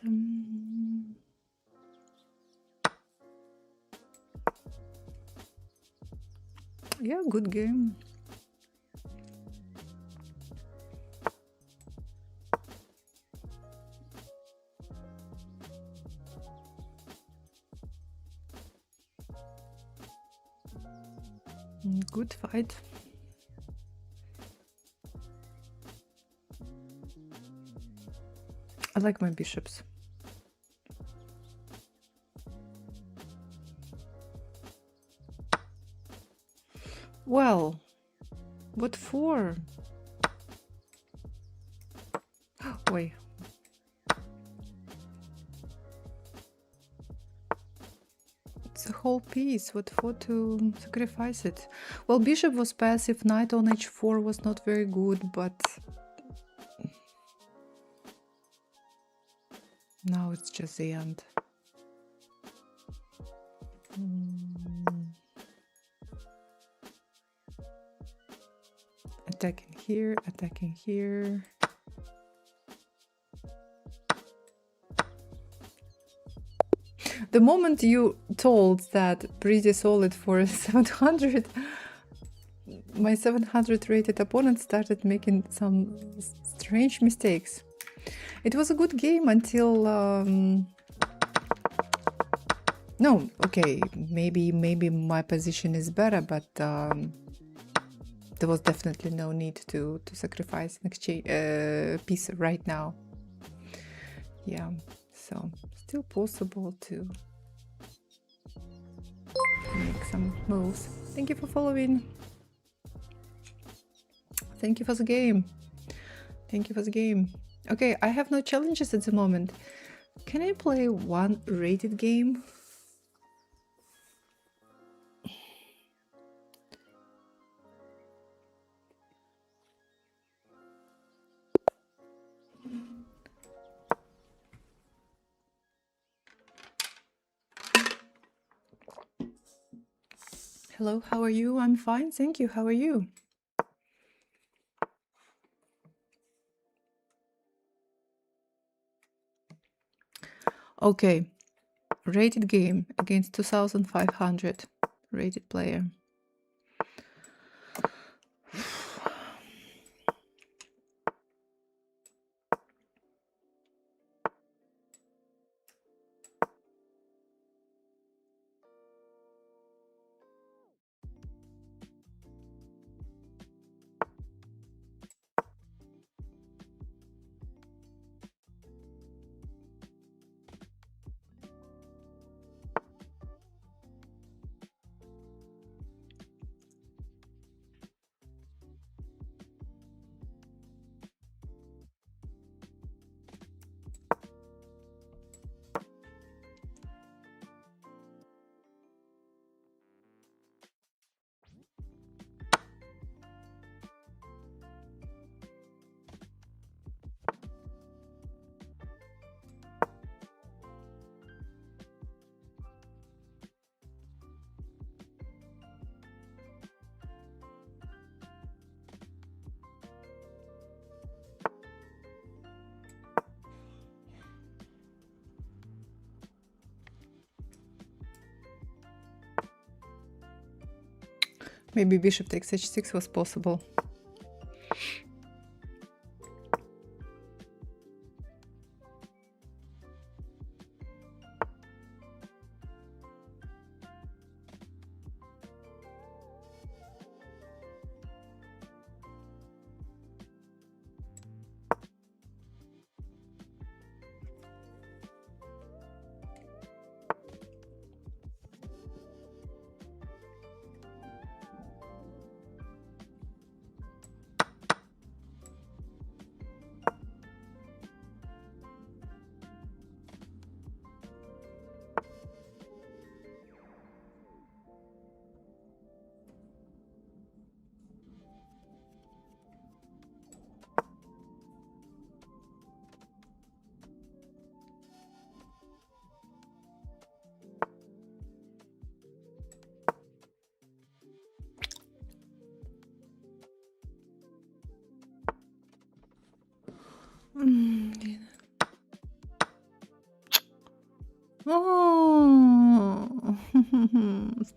Yeah, good game. Good fight. I like my bishops. Well, what for? Wait. It's a whole piece. What for to sacrifice it? Well, bishop was passive. Knight on h4 was not very good, but now it's just the end. Attacking here, attacking here. The moment you told that pretty solid for 700, my 700 rated opponent started making some strange mistakes. It was a good game until no, okay, maybe my position is better, but there was definitely no need to sacrifice an exchange piece right now. Yeah, so still possible to make some moves. Thank you for following. Thank you for the game. Thank you for the game. Okay, I have no challenges at the moment. Can I play one rated game? Hello, how are you? I'm fine, thank you. How are you? Okay, rated game against 2500 rated player. Maybe bishop takes h6 was possible.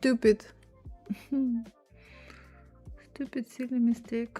stupid. Stupid, silly mistake.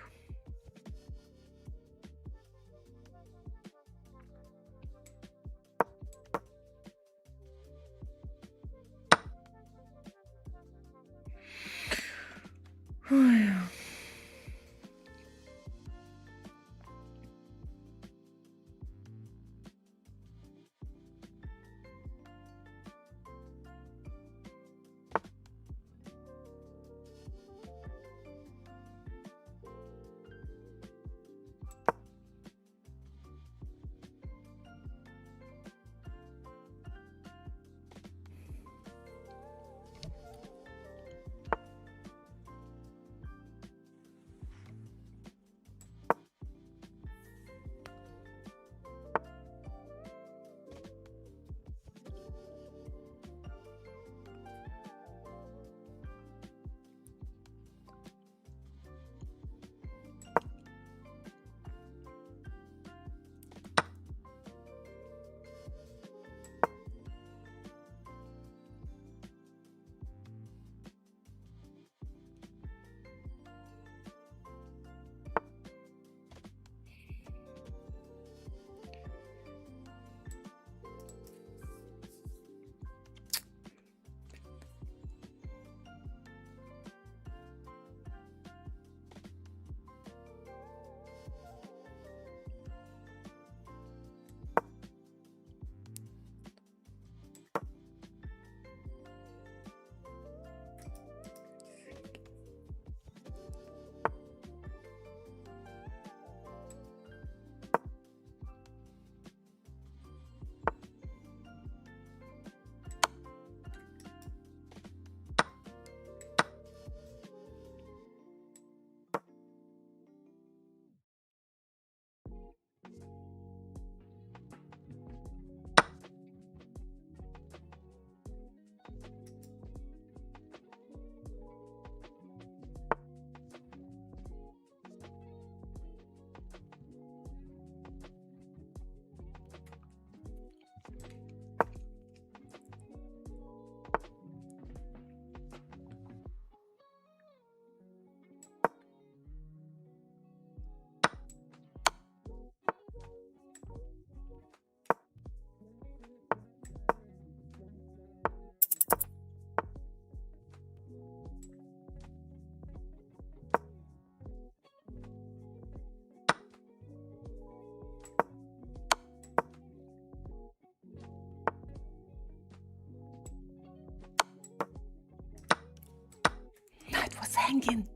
It was hanging.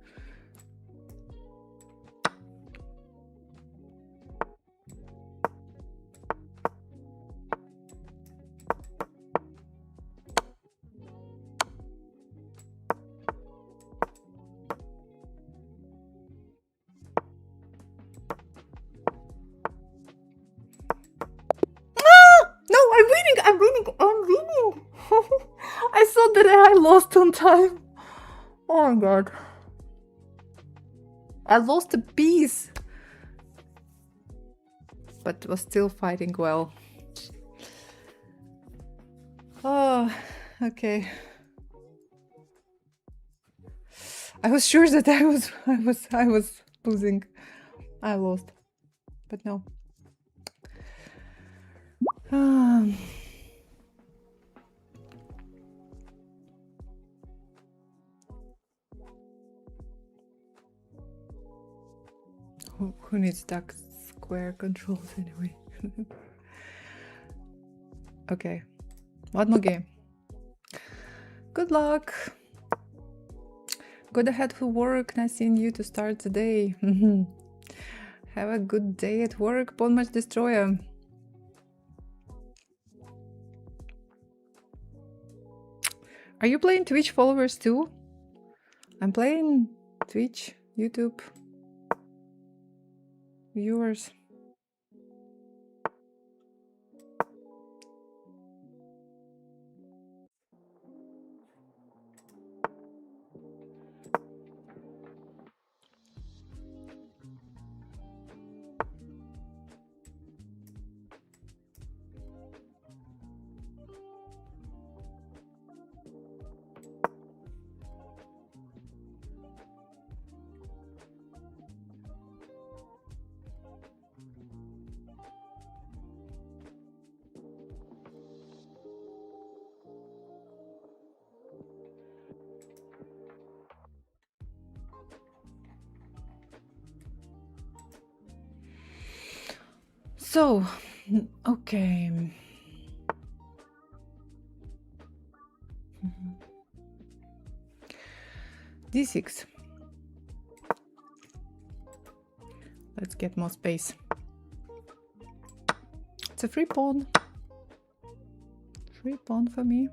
No, I'm winning. I thought that I lost on time. Oh my god. I lost a piece. But was still fighting well. Oh, okay. I was sure that I was losing. I lost. But no. Who needs duck square controls anyway? Okay, one more game. Good luck. Go ahead to work. Nice seeing you to start the day. Have a good day at work, Pawn Match Destroyer. Are you playing Twitch followers too? I'm playing Twitch, YouTube viewers. So, okay. D6. Let's get more space. It's a free pawn. Free pawn for me.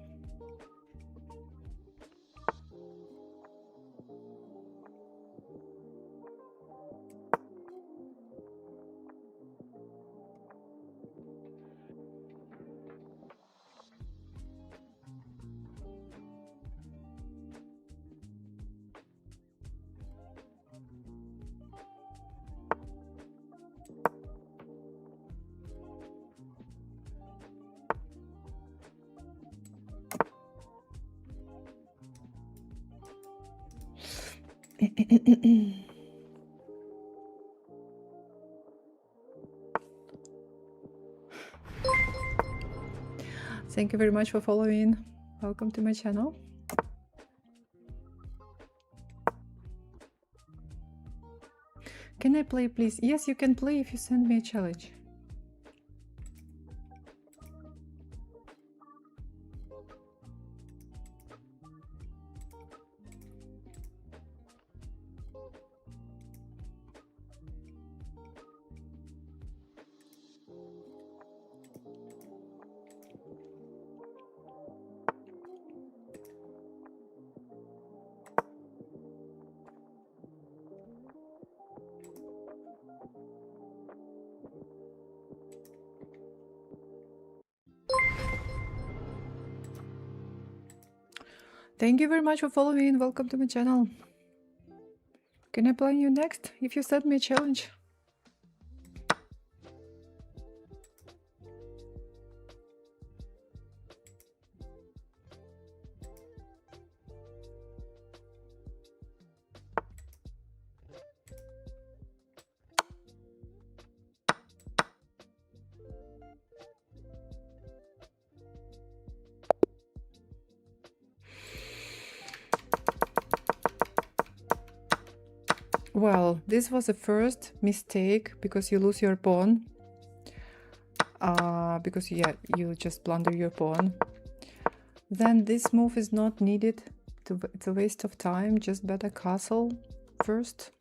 Thank you very much for following. Welcome to my channel. Can I play, please? Yes, you can play if you send me a challenge. Thank you very much for following. Welcome to my channel. Can I play you next if you send me a challenge? Well, this was the first mistake because you lose your pawn. Because yeah, you just blunder your pawn. Then this move is not needed. It's a waste of time. Just better castle first.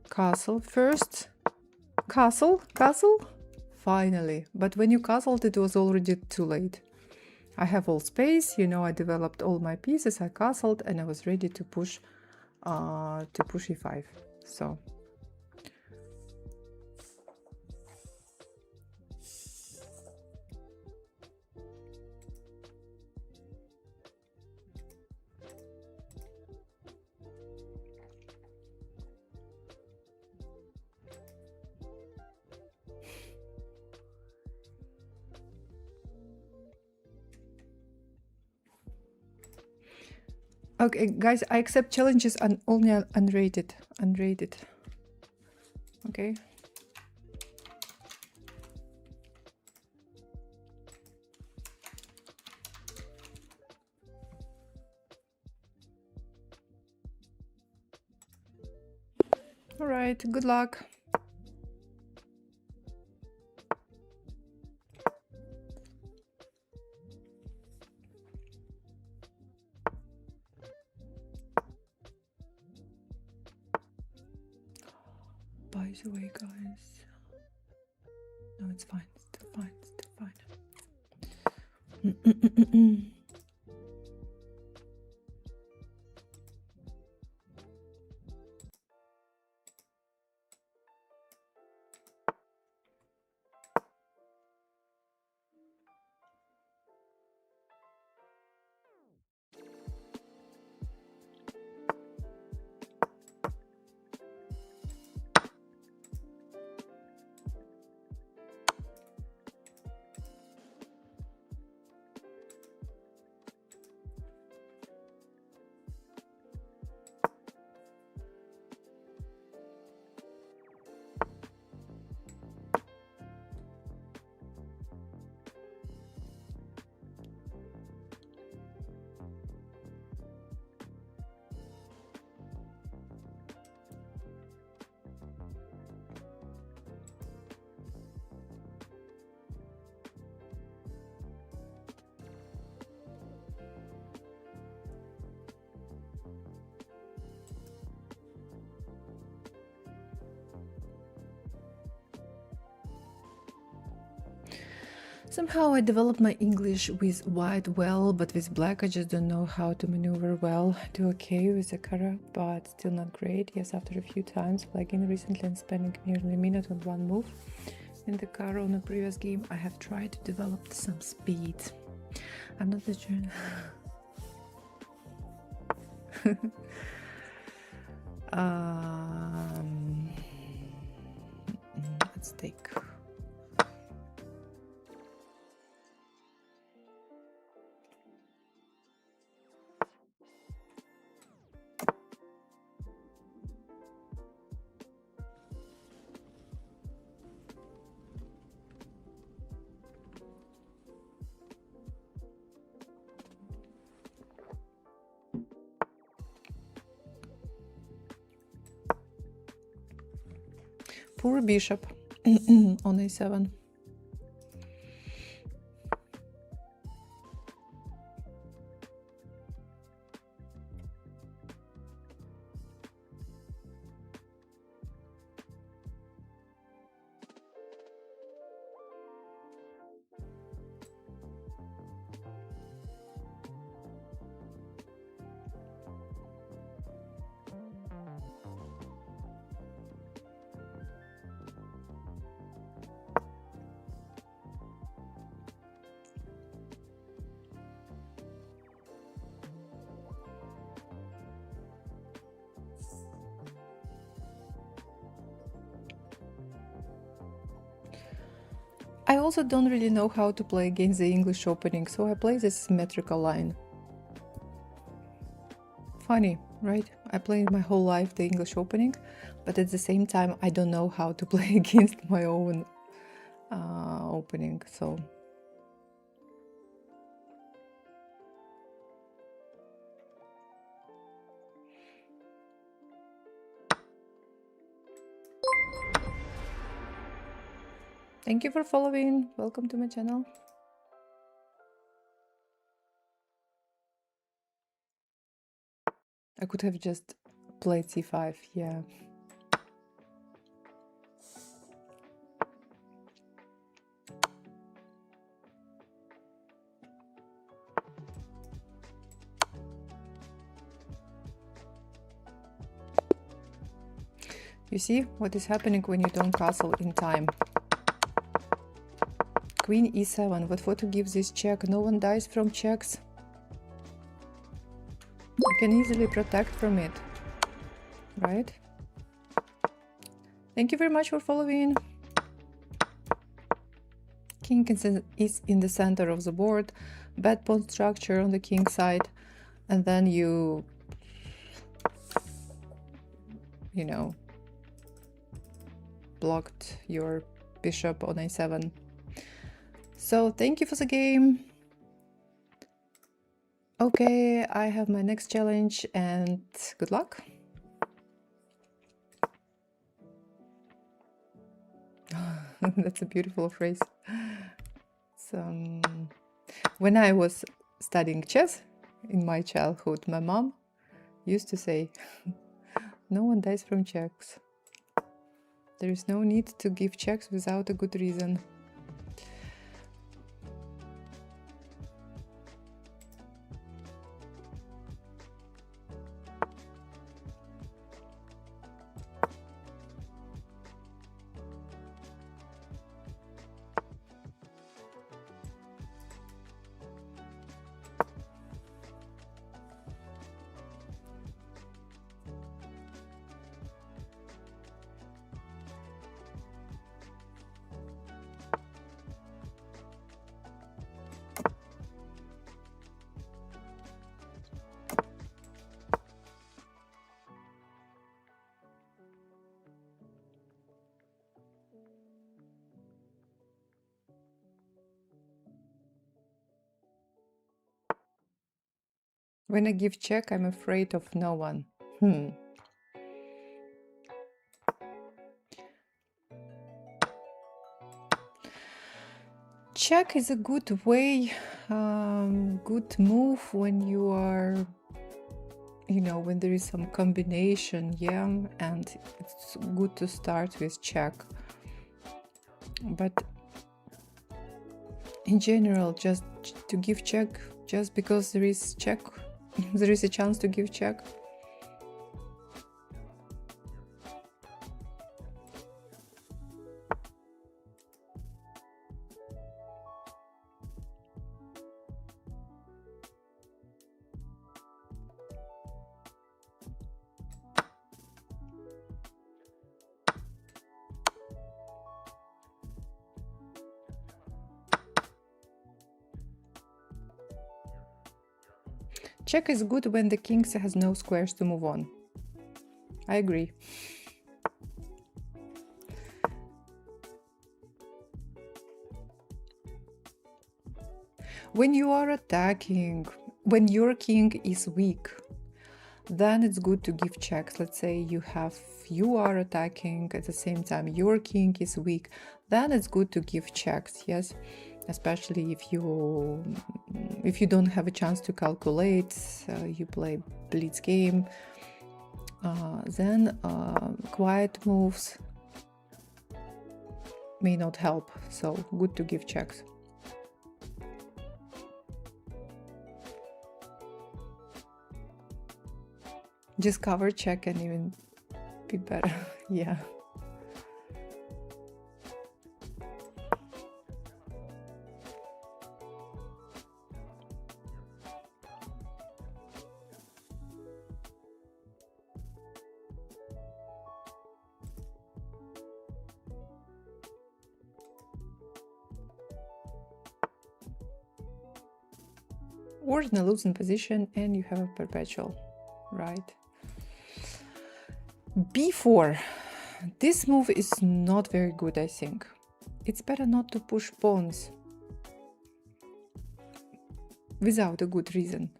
Castle first. Castle. Finally. But when you castled, it was already too late. I have all space. You know, I developed all my pieces. I castled and I was ready to push e5. So okay, guys, I accept challenges and only unrated. Okay. All right, good luck. By the way, guys, no, it's fine, still fine. Somehow I developed my English with white well, but with black I just don't know how to maneuver well. Do okay with the cara, but still not great. Yes, after a few times flagging recently and spending nearly a minute on one move in the cara on a previous game, I have tried to develop some speed. I'm not the journal. Let's take. Poor bishop on a7. I also don't really know how to play against the English opening, so I play this symmetrical line. Funny, right? I played my whole life the English opening, but at the same time I don't know how to play against my own opening, so... Thank you for following. Welcome to my channel. I could have just played c5, yeah. You see what is happening when you don't castle in time. Queen e7, what for to give this check? No one dies from checks. You can easily protect from it, right? Thank you very much for following. King is in the center of the board, bad pawn structure on the king side, and then you know, blocked your bishop on a7. So thank you for the game. Okay, I have my next challenge and good luck. That's a beautiful phrase. So, when I was studying chess in my childhood, my mom used to say, no one dies from checks. There is no need to give checks without a good reason. When I give check, I'm afraid of no one. Check is a good way, good move when you are, when there is some combination, yeah, and it's good to start with check. But in general, just to give check, just because there is check, there is a chance to give check. Check is good when the king has no squares to move on. I agree. When you are attacking, when your king is weak, then it's good to give checks. Let's say you are attacking at the same time your king is weak, then it's good to give checks, yes, especially if you don't have a chance to calculate, you play blitz game, then quiet moves may not help, so good to give checks. Just cover check and even be better. Yeah. Or in a losing position and you have a perpetual, right? b4. This move is not very good, I think. It's better not to push pawns without a good reason.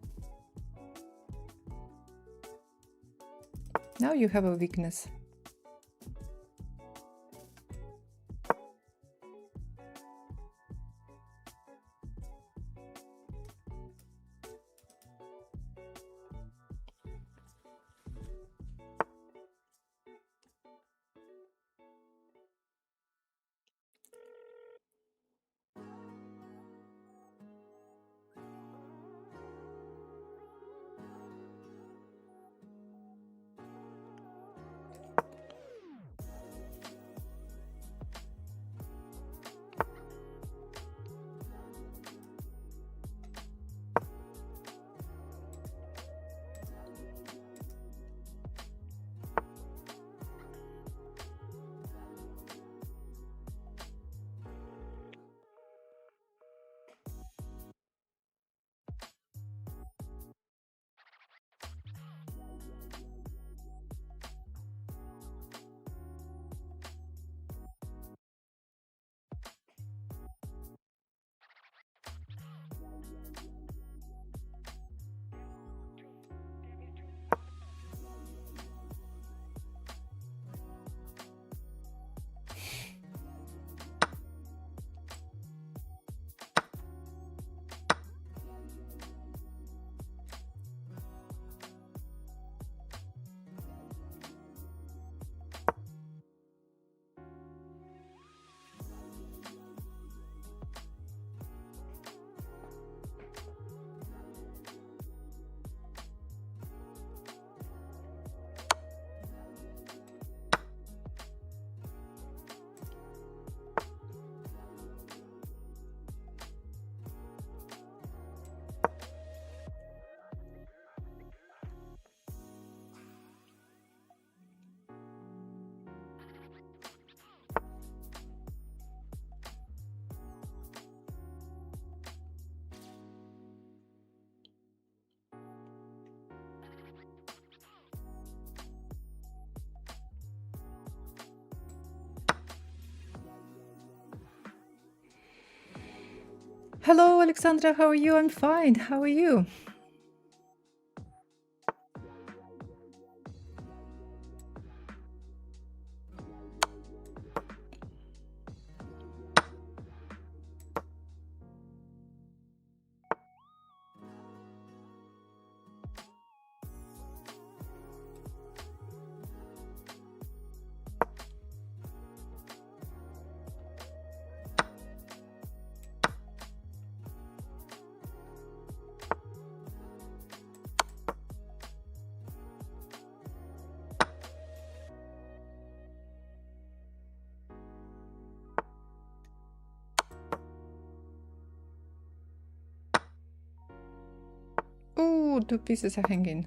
Now you have a weakness. Hello, Alexandra, how are you? I'm fine. How are you? 2 pieces are hanging.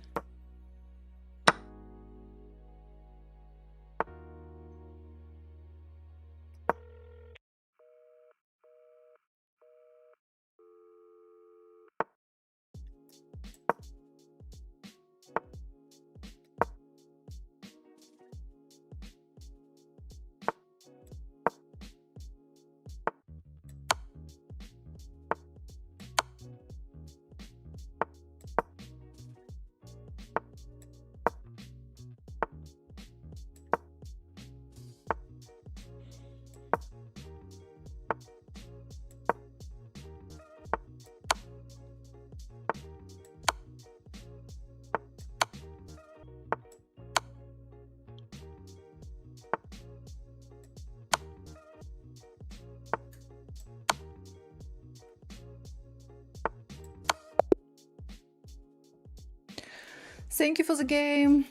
Thank you for the game.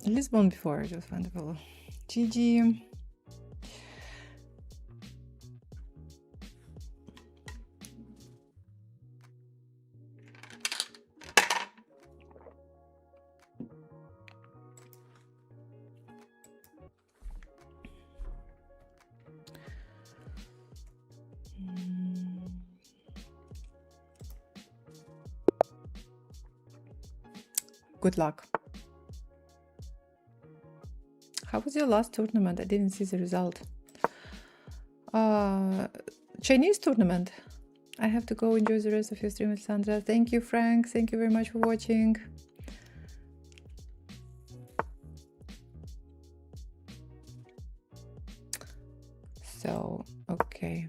Lisbon before, it was wonderful. GG. Good luck. How was your last tournament? I didn't see the result. Chinese tournament. I have to go enjoy the rest of your stream, Alexandra. Thank you, Frank. Thank you very much for watching. So, okay.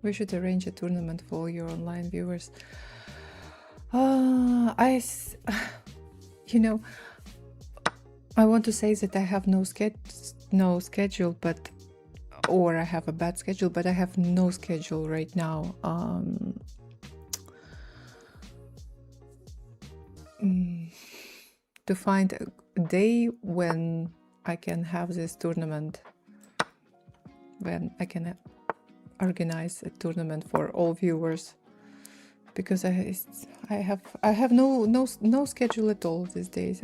We should arrange a tournament for all your online viewers. You know, I want to say that I have no schedule, but or I have a bad schedule, but I have no schedule right now. To find a day when I can have this tournament, when I can organize a tournament for all viewers, because I have no schedule at all these days.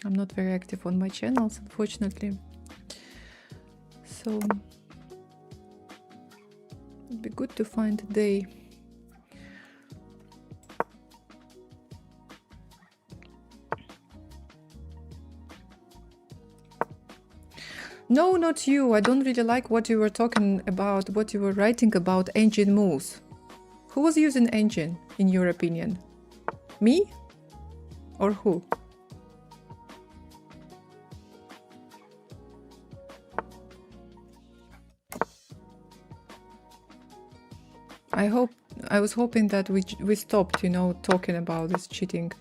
I'm not very active on my channels, unfortunately. So it'd be good to find a day. No, not you. I don't really like what you were talking about, what you were writing about engine moves. Who was using engine, in your opinion? Me? Or who? I was hoping that we stopped, you know, talking about this cheating.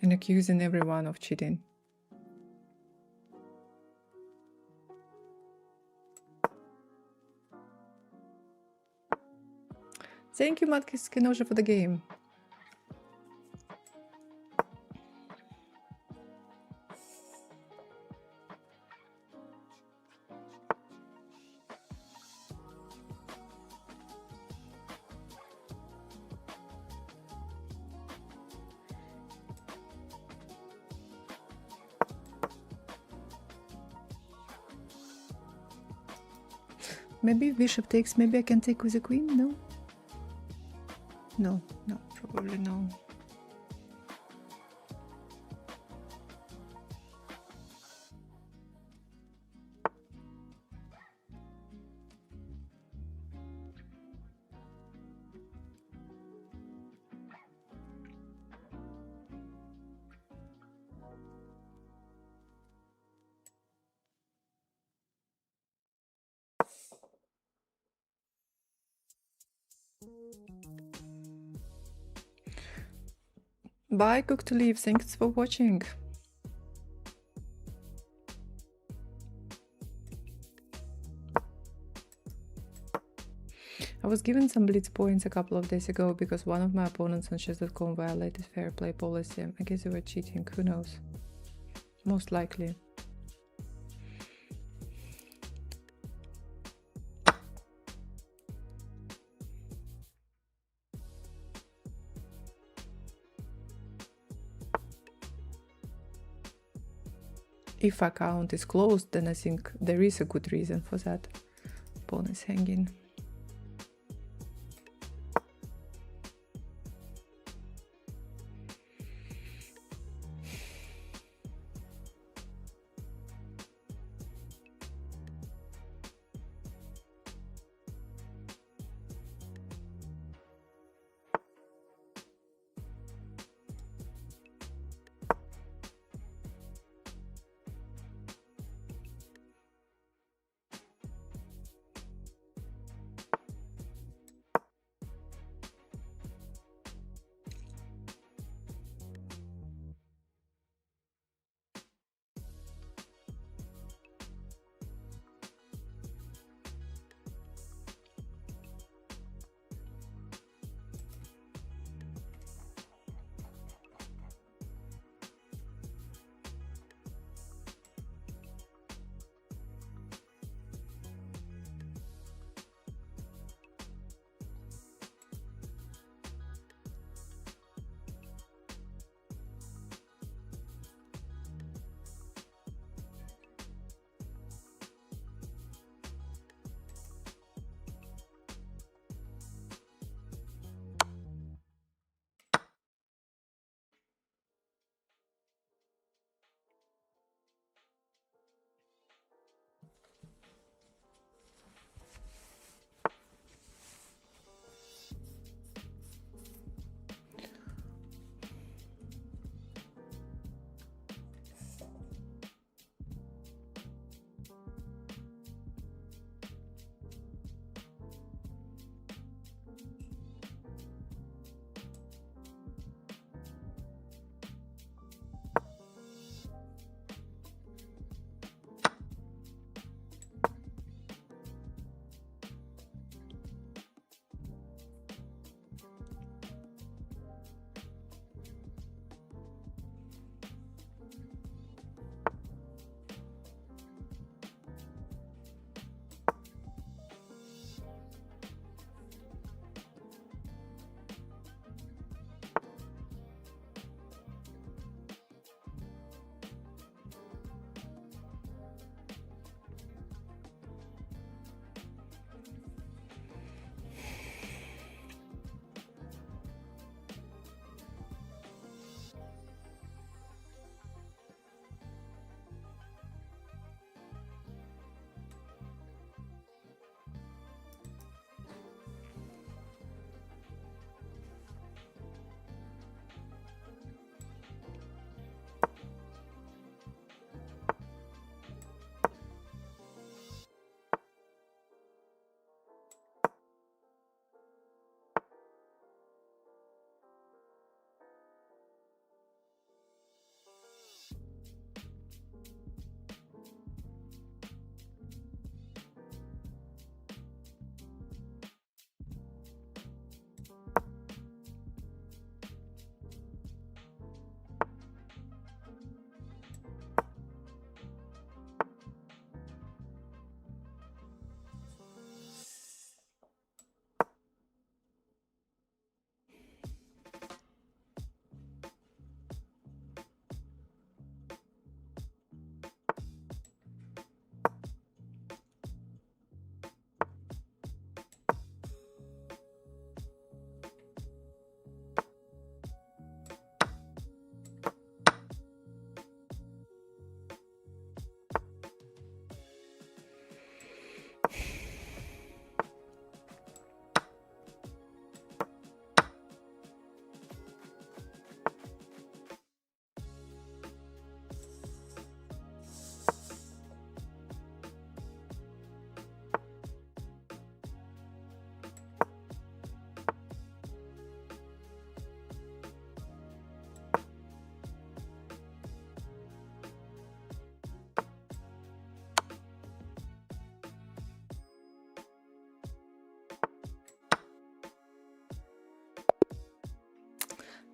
And accusing everyone of cheating. Thank you, Matkis Kenoja, for the game. Maybe bishop takes, maybe I can take with the queen? No? No, probably no. Bye, Cook to Leave. Thanks for watching. was given some blitz points a couple of days ago because one of my opponents on chess.com violated fair play policy. I guess they were cheating, who knows? Most likely. If account is closed, then I think there is a good reason for that. Pawn is hanging.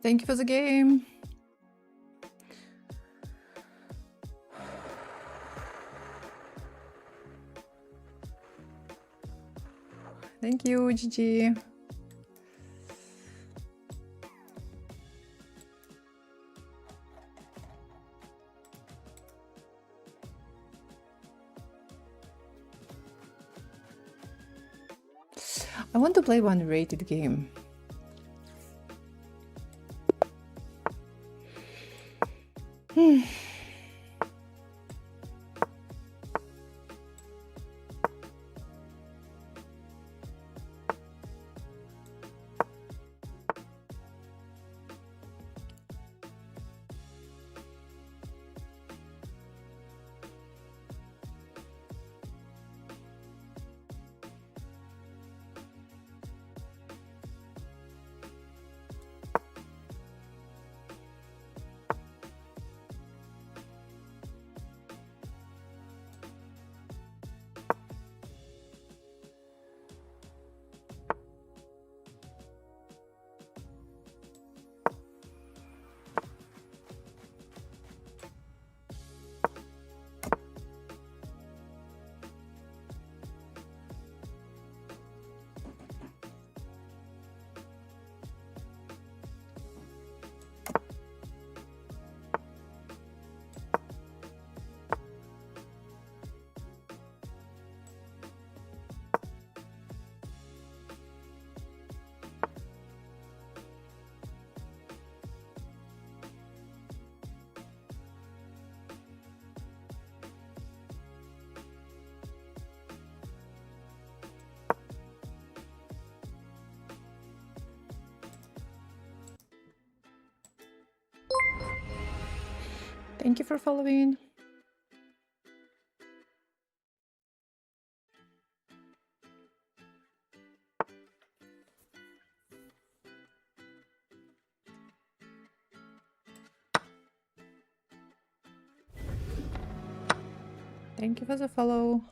Thank you for the game. Thank you, Gigi. I want to play one rated game. Thank you for following. Thank you for the follow.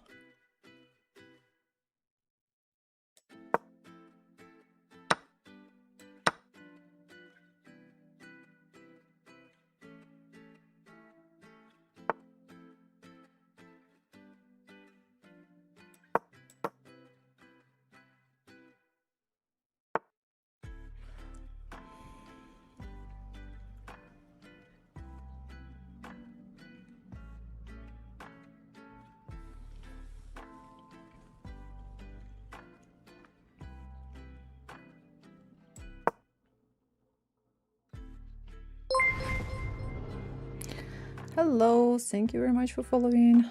Hello, thank you very much for following.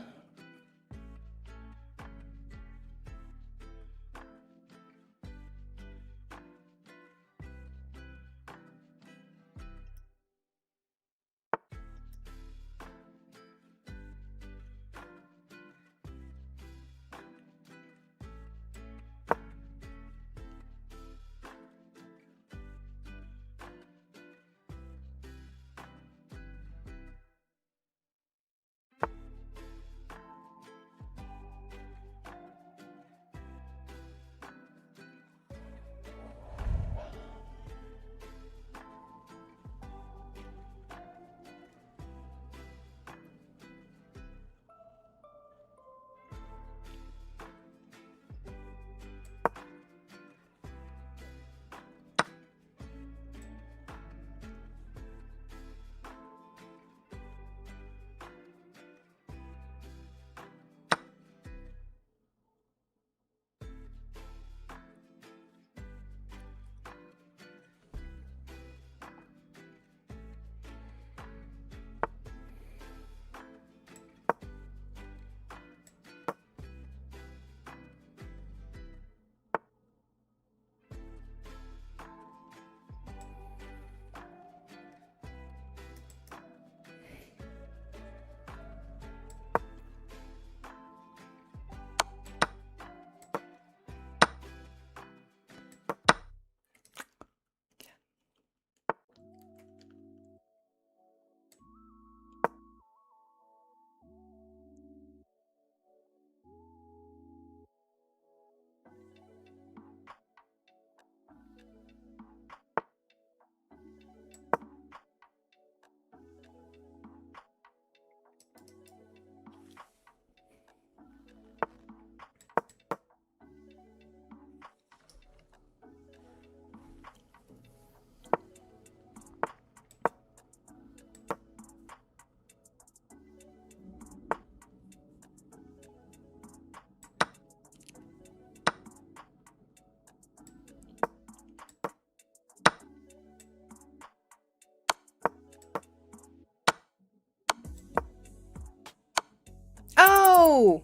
No!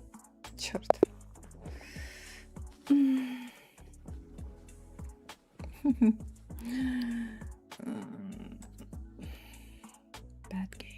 Черт. Bad game.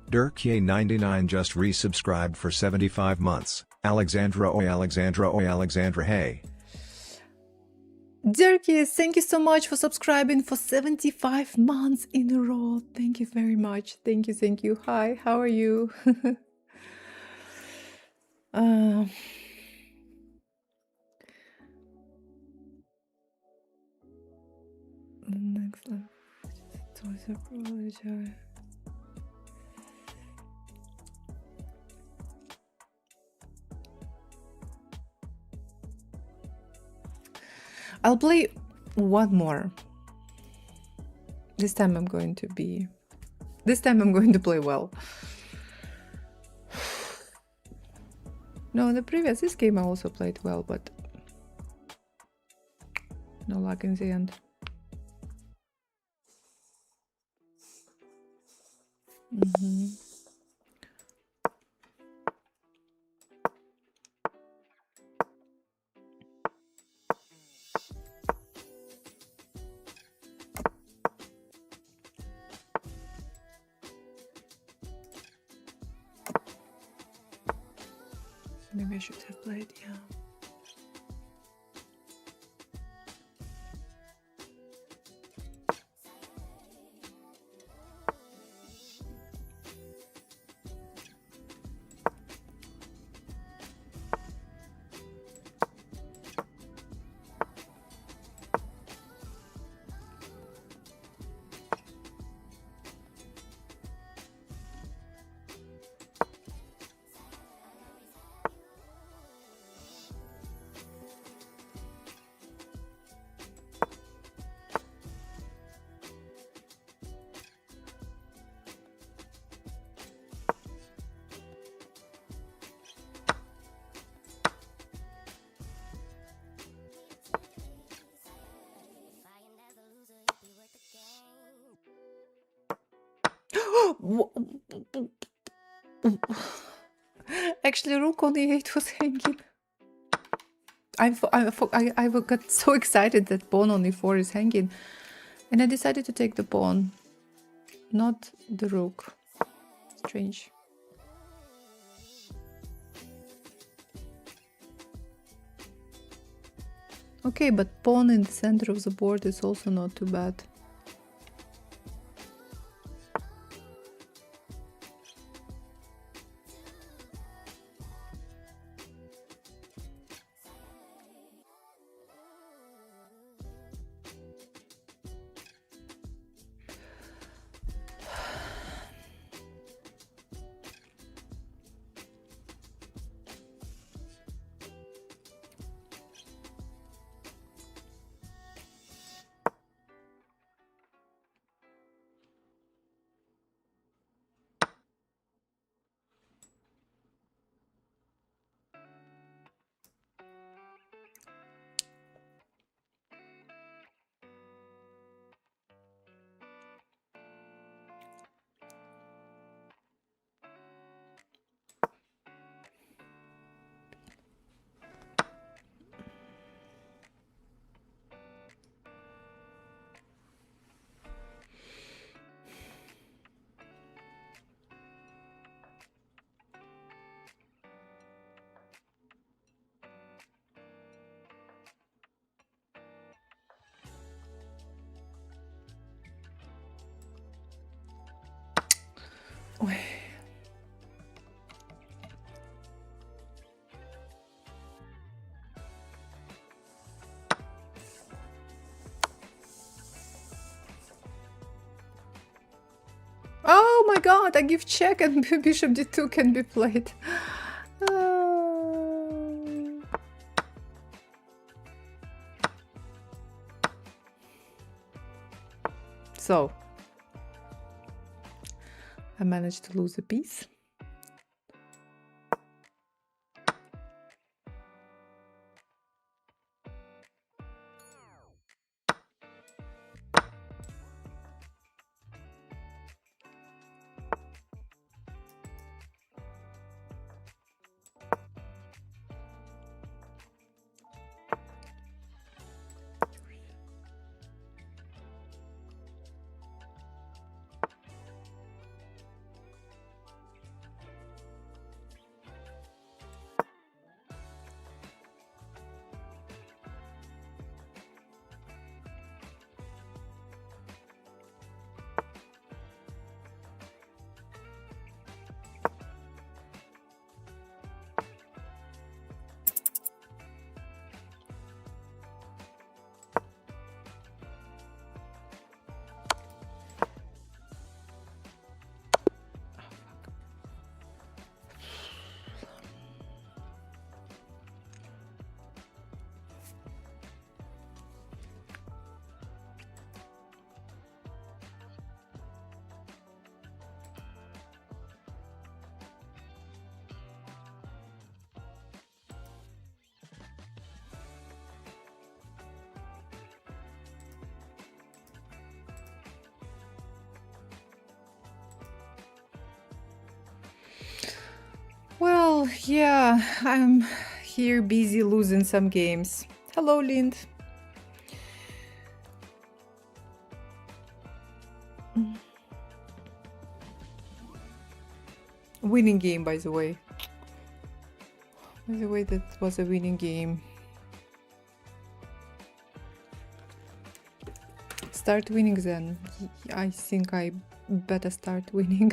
Dirk99 just resubscribed for 75 months. Alexandra oi Alexandra oi Alexandra hey. Dirkies, thank you so much for subscribing for 75 months in a row. Thank you very much. Thank you, thank you. Hi, how are you? Next one. I'll play one more. This time I'm going to play well. No, this game I also played well, but no luck in the end. Maybe I should have played, yeah. Actually, rook on e8 was hanging. I got so excited that pawn on e4 is hanging, and I decided to take the pawn, not the rook. Strange. Okay, but pawn in the center of the board is also not too bad. Oh my god, I give check and bishop d2 can be played. So, I managed to lose a piece. Well, yeah, I'm here busy losing some games. Hello, Lind. Winning game, by the way. By the way, that was a winning game. Start winning then. I think I better start winning.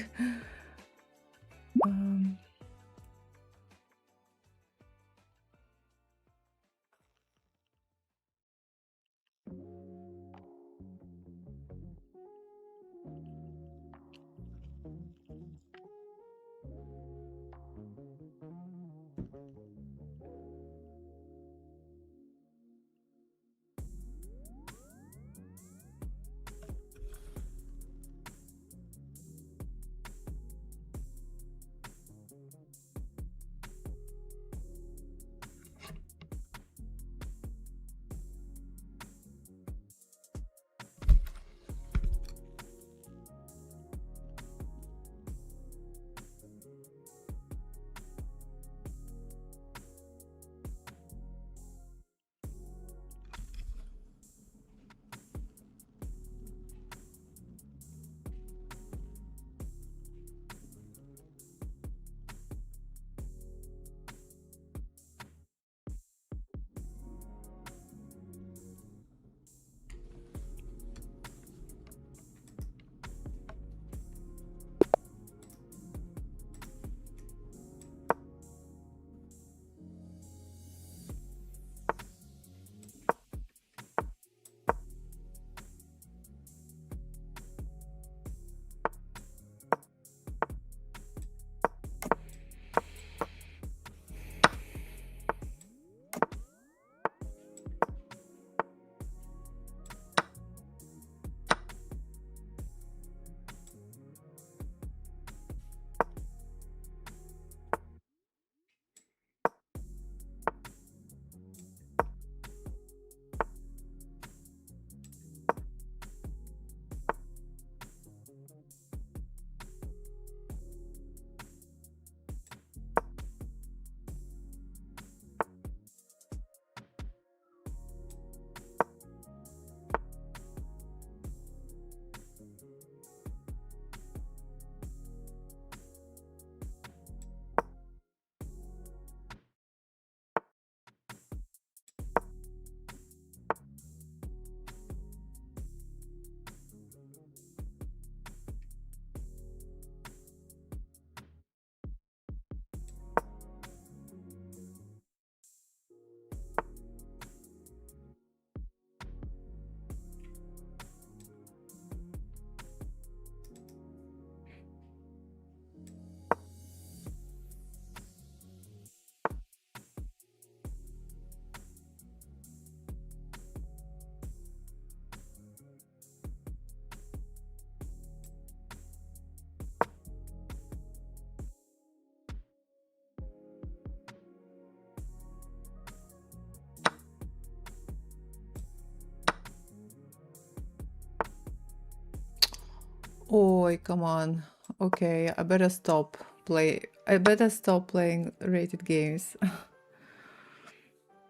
Oh, come on. Okay, I better stop playing rated games.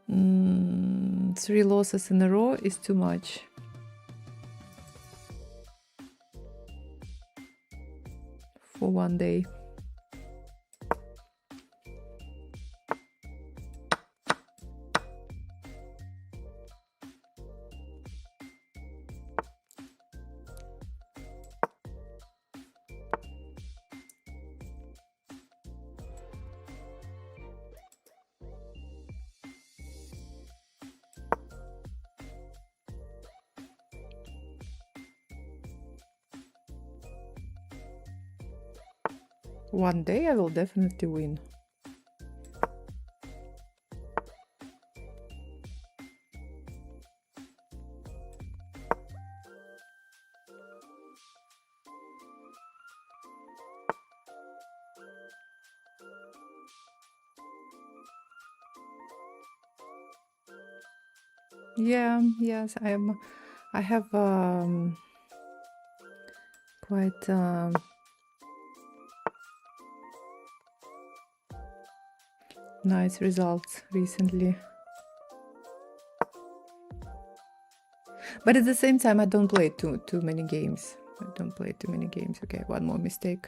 3 losses in a row is too much. For one day. One day I will definitely win. Yeah, yes, I have quite nice results recently. But at the same time, I don't play too many games. I don't play too many games. Okay, one more mistake.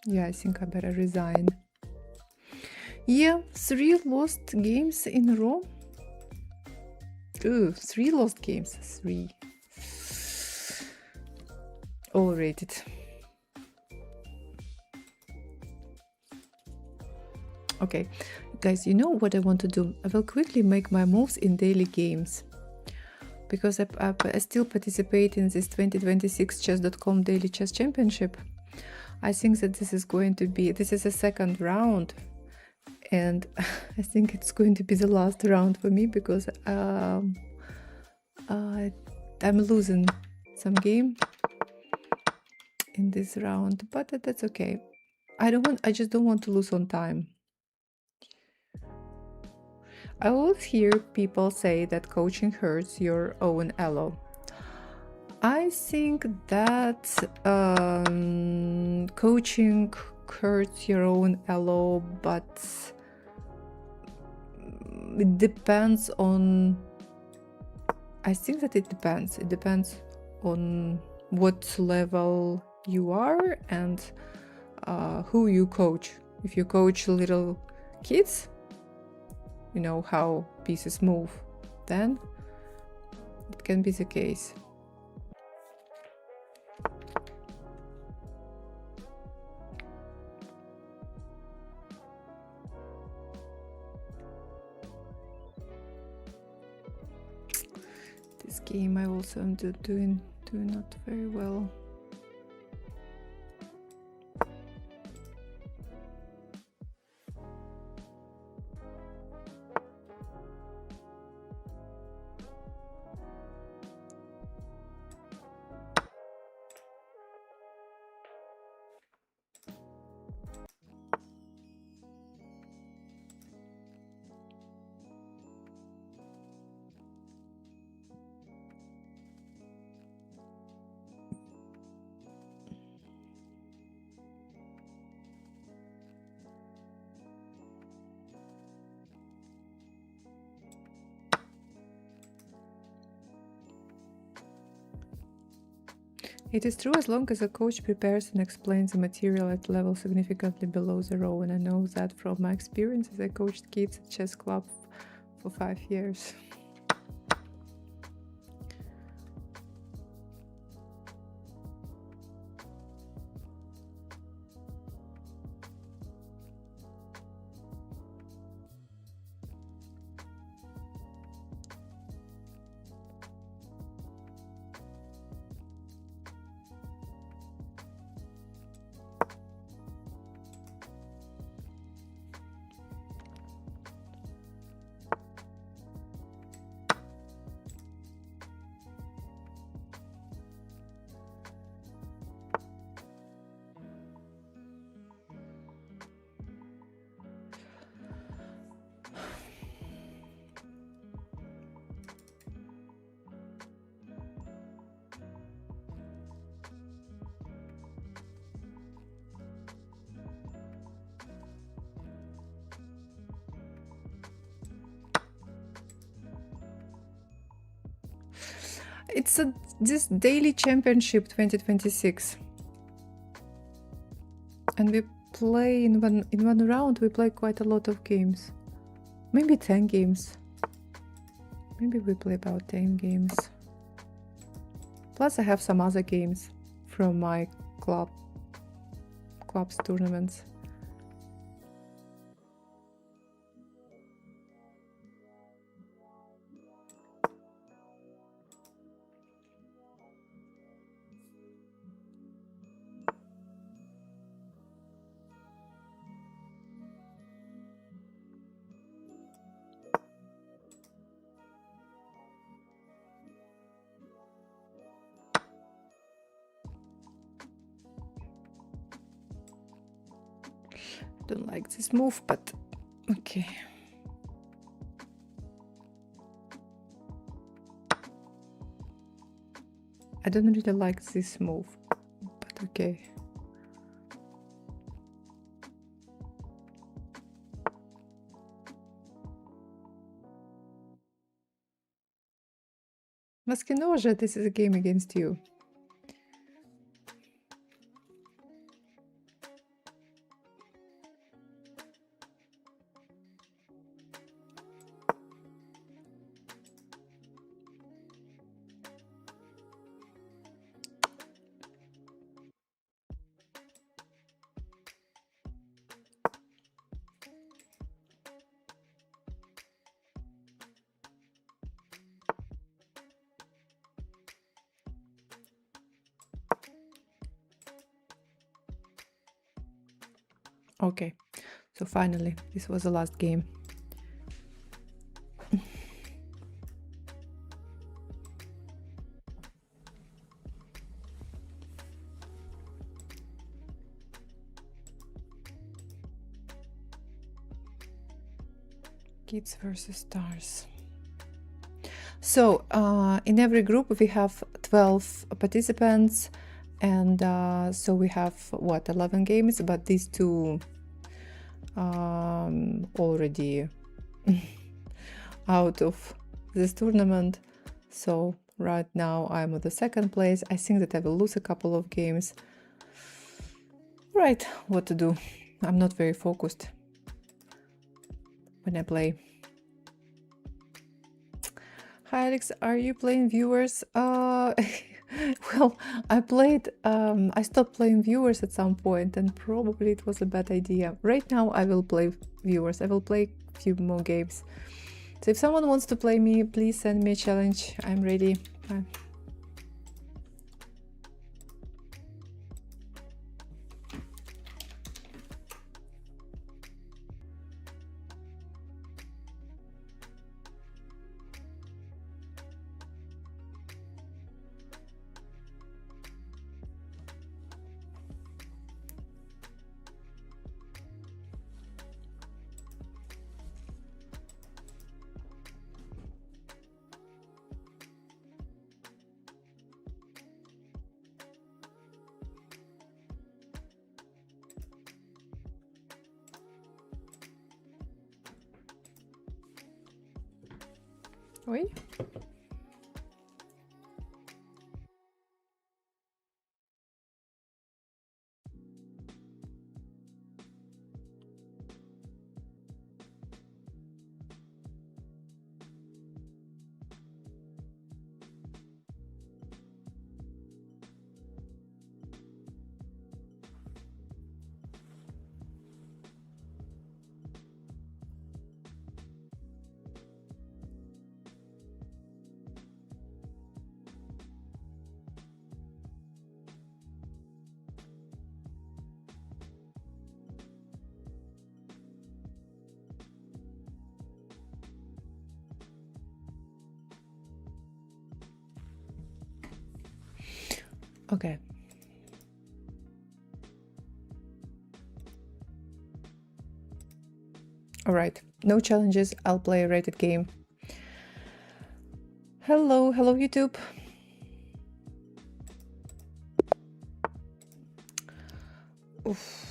Yeah, I think I better resign. Yeah, 3 lost games in a row. Ooh, 3 lost games. 3. Overrated. Okay, guys, you know what I want to do? I will quickly make my moves in daily games. Because I still participate in this 2026 chess.com daily chess championship. I think that this is a second round. And I think it's going to be the last round for me because I'm losing some game in this round, but that's okay. I just don't want to lose on time. I always hear people say that coaching hurts your own elo. I think that coaching hurts your own elo, but it depends on. I think that it depends. It depends on what level you are and who you coach. If you coach little kids, you know how pieces move, then it can be the case. This game I also am doing not very well. It is true as long as a coach prepares and explains the material at level significantly below zero, and I know that from my experience as I coached kids at chess club for 5 years. It's this daily championship 2026, and we play in one round. We play quite a lot of games, maybe 10 games. Maybe we play about 10 games. Plus, I have some other games from my club's tournaments. Don't like this move, but okay. I don't really like this move, but okay. Maskinoja, this is a game against you. Okay, so finally, this was the last game. Kids versus stars. So in every group we have 12 participants, and so we have what, 11 games, but these two already out of this tournament. So right now I'm at the second place. I think that I will lose a couple of games. Right, what to do? I'm not very focused when I play. Hi Alex, are you playing viewers? Well, I stopped playing viewers at some point, and probably it was a bad idea. Right now I will play viewers. I will play a few more games. So if someone wants to play me, please send me a challenge. I'm ready. Oui. Okay. All right, no challenges. I'll play a rated game. Hello, hello YouTube. Oof.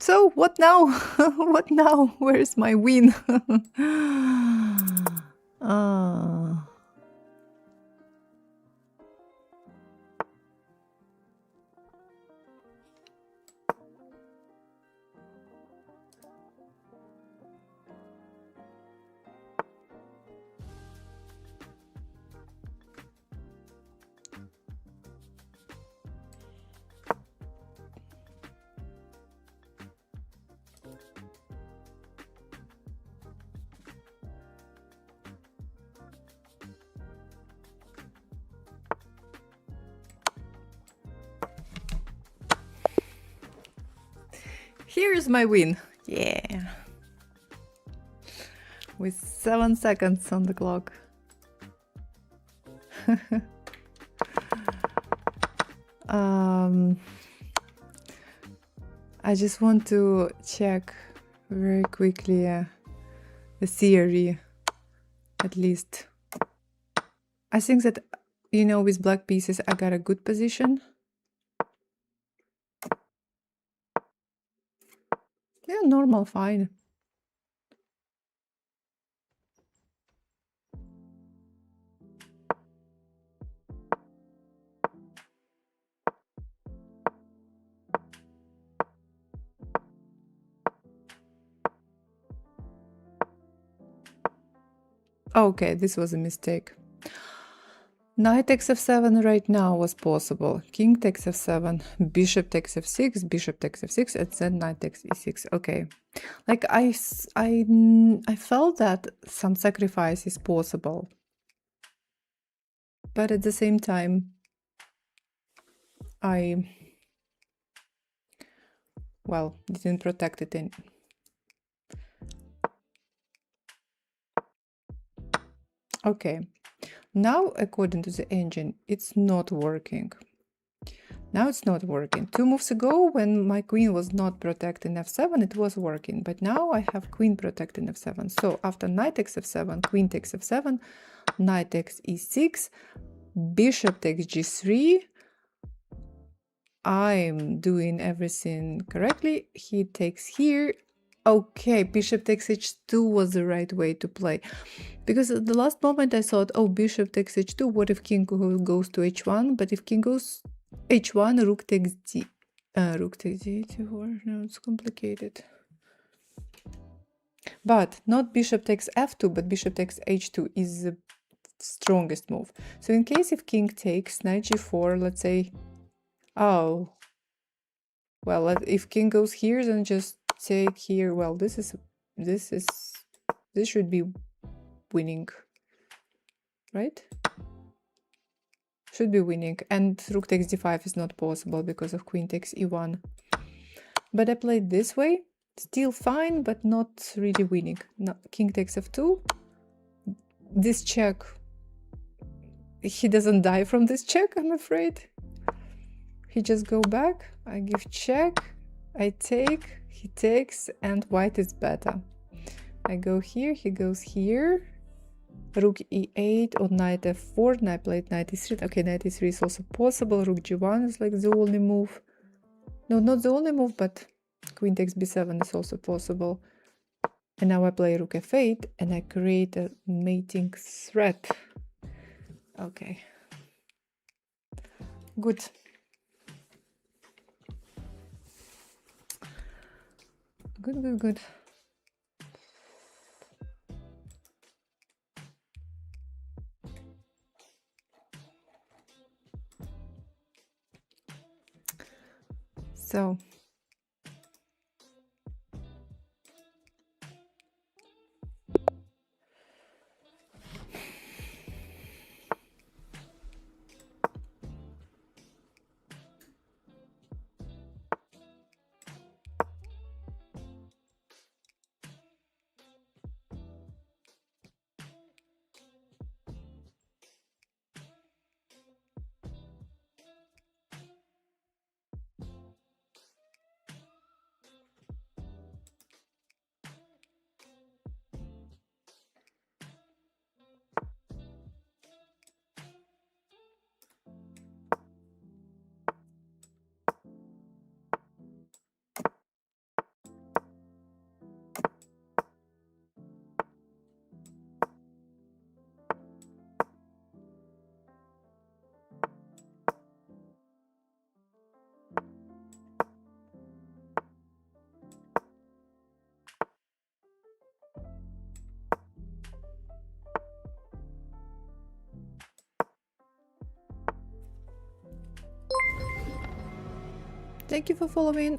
So what now? What now? Where's my win? Ah. Here's my win. Yeah. With 7 seconds on the clock. I just want to check very quickly the theory, at least. I think that, you know, with black pieces, I got a good position. Yeah, normal, fine. Okay, this was a mistake. Knight takes f7 right now was possible. King takes f7, bishop takes f6, bishop takes f6, and then knight takes e6. Okay, like I felt that some sacrifice is possible, but at the same time, I didn't protect it in. Okay, now according to the engine, it's not working. Now it's not working. 2 moves ago, when my queen was not protecting f7, it was working. But now I have queen protecting f7. So after knight takes f7, queen takes f7, knight takes e6, bishop takes g3. I'm doing everything correctly. He takes here. Okay, bishop takes h2 was the right way to play. Because at the last moment I thought, oh, bishop takes h2, what if king goes to h1? But if king goes h1, rook takes d. Rook takes d4. No, it's complicated. But not bishop takes f2, but bishop takes h2 is the strongest move. So in case if king takes knight g4, let's say, oh, well, if king goes here, then just take here. Well, this should be winning, right? Should be winning. And rook takes d5 is not possible because of queen takes e1. But I played this way, still fine, but not really winning. No, king takes f2. This check, he doesn't die from this check, I'm afraid. He just go back, I give check, I take, he takes, and white is better. I go here, he goes here, rook e8 or knight f4, and I played knight e3. Okay, knight e3 is also possible, rook g1 is like the only move. No, not the only move, but queen takes b7 is also possible. And now I play rook f8, and I create a mating threat. Okay. Good. Good. So thank you for following.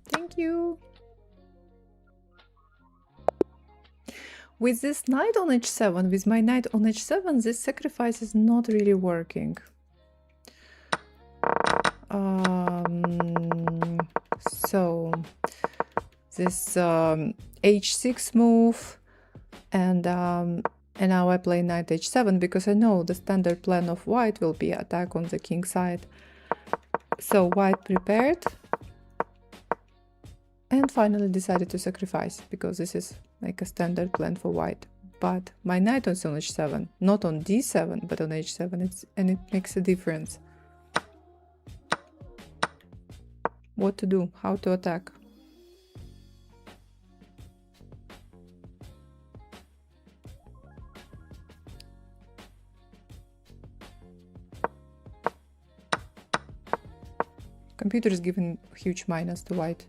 Thank you. With this knight on h7, with my knight on h7, this sacrifice is not really working. So this h6 move, and now I play knight h7 because I know the standard plan of white will be attack on the king side. So white prepared and finally decided to sacrifice because this is like a standard plan for white. But my knight is on h7, not on d7, but on h7, and it makes a difference. What to do? How to attack? Computer is giving huge minus to white.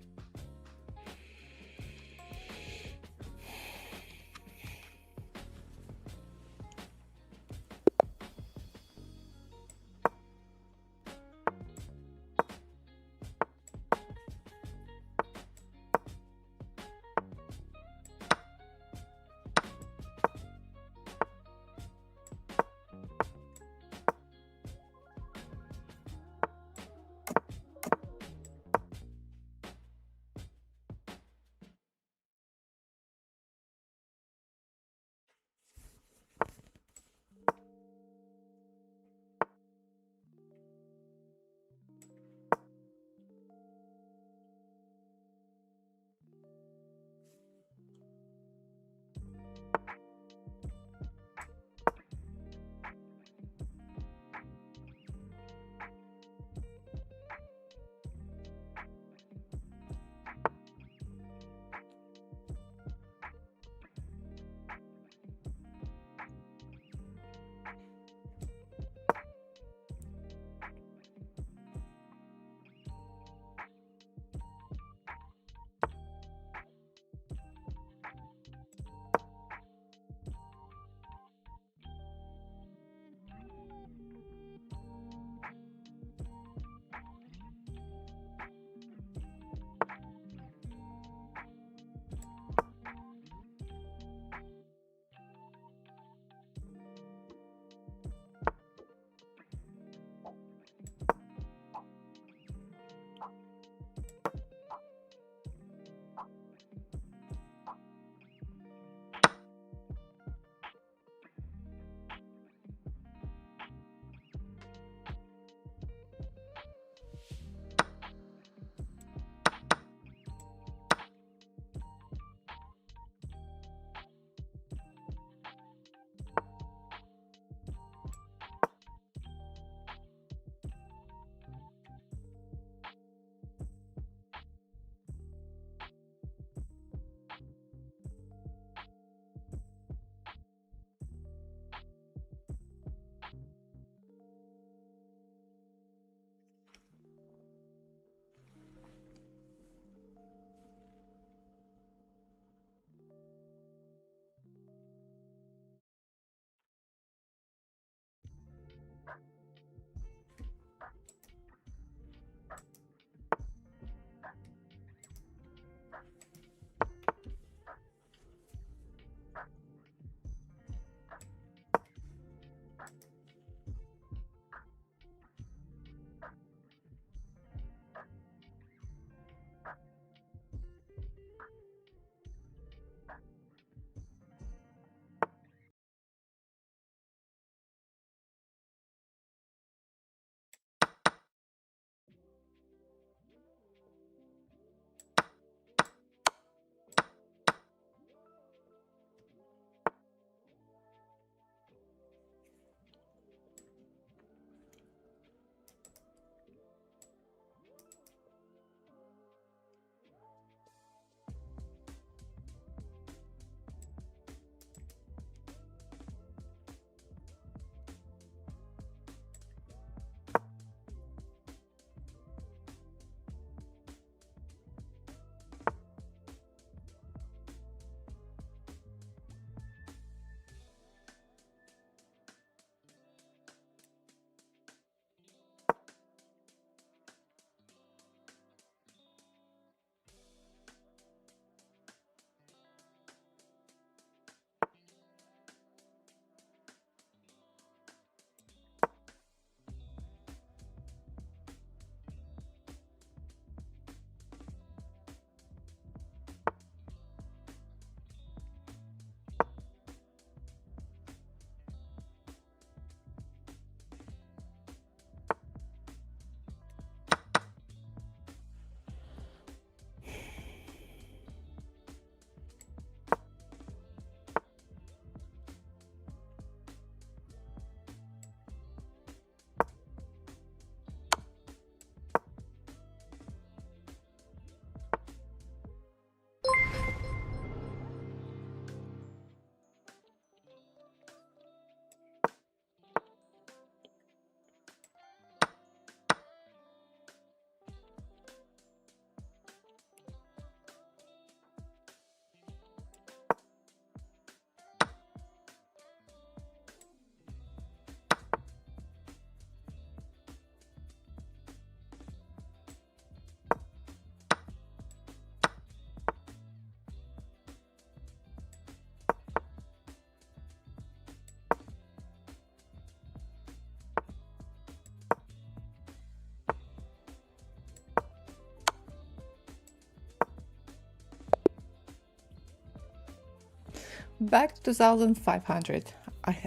back to 2,500.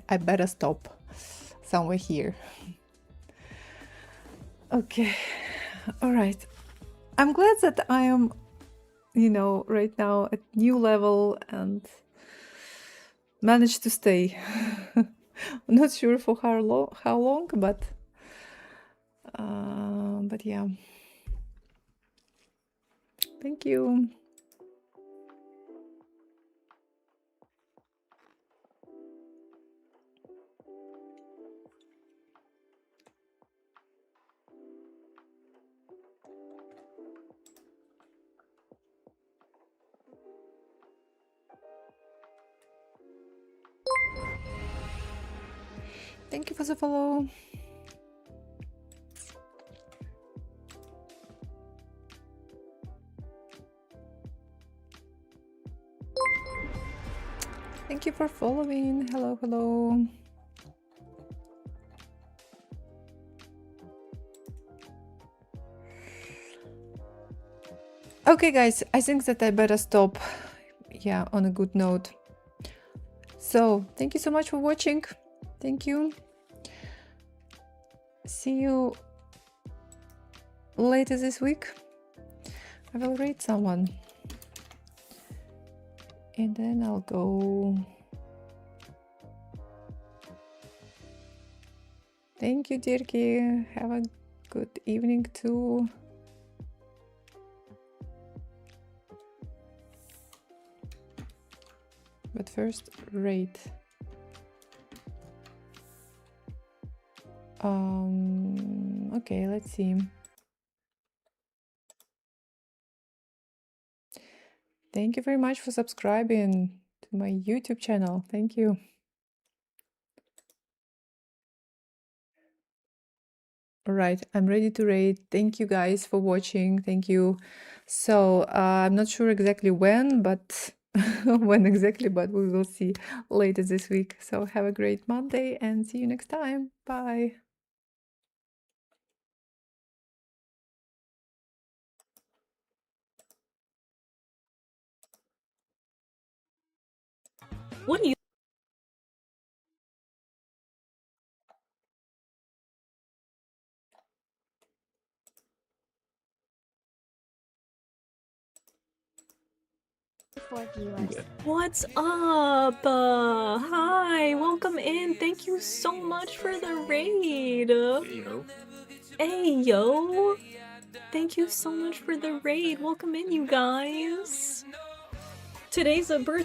I better stop somewhere here. Okay, all right. I'm glad that I am, right now at new level and managed to stay. I'm not sure for how long, but yeah. Thank you. Thank you for the follow. Thank you for following. Hello, hello. Okay, guys, I think that I better stop. Yeah, on a good note. So, thank you so much for watching. Thank you. See you later this week. I will read someone. And then I'll go. Thank you, Dirky. Have a good evening too. But first, rate. Okay, let's see. Thank you very much for subscribing to my YouTube channel. Thank you. All right, I'm ready to rate. Thank you guys for watching. Thank you. So I'm not sure exactly when, but when exactly, but we will see later this week. So have a great Monday and see you next time. Bye. What do you for viewers? What's up? Hi, welcome in. Thank you so much for the raid. Hey, yo. Thank you so much for the raid. Welcome in, you guys. Today's a birthday.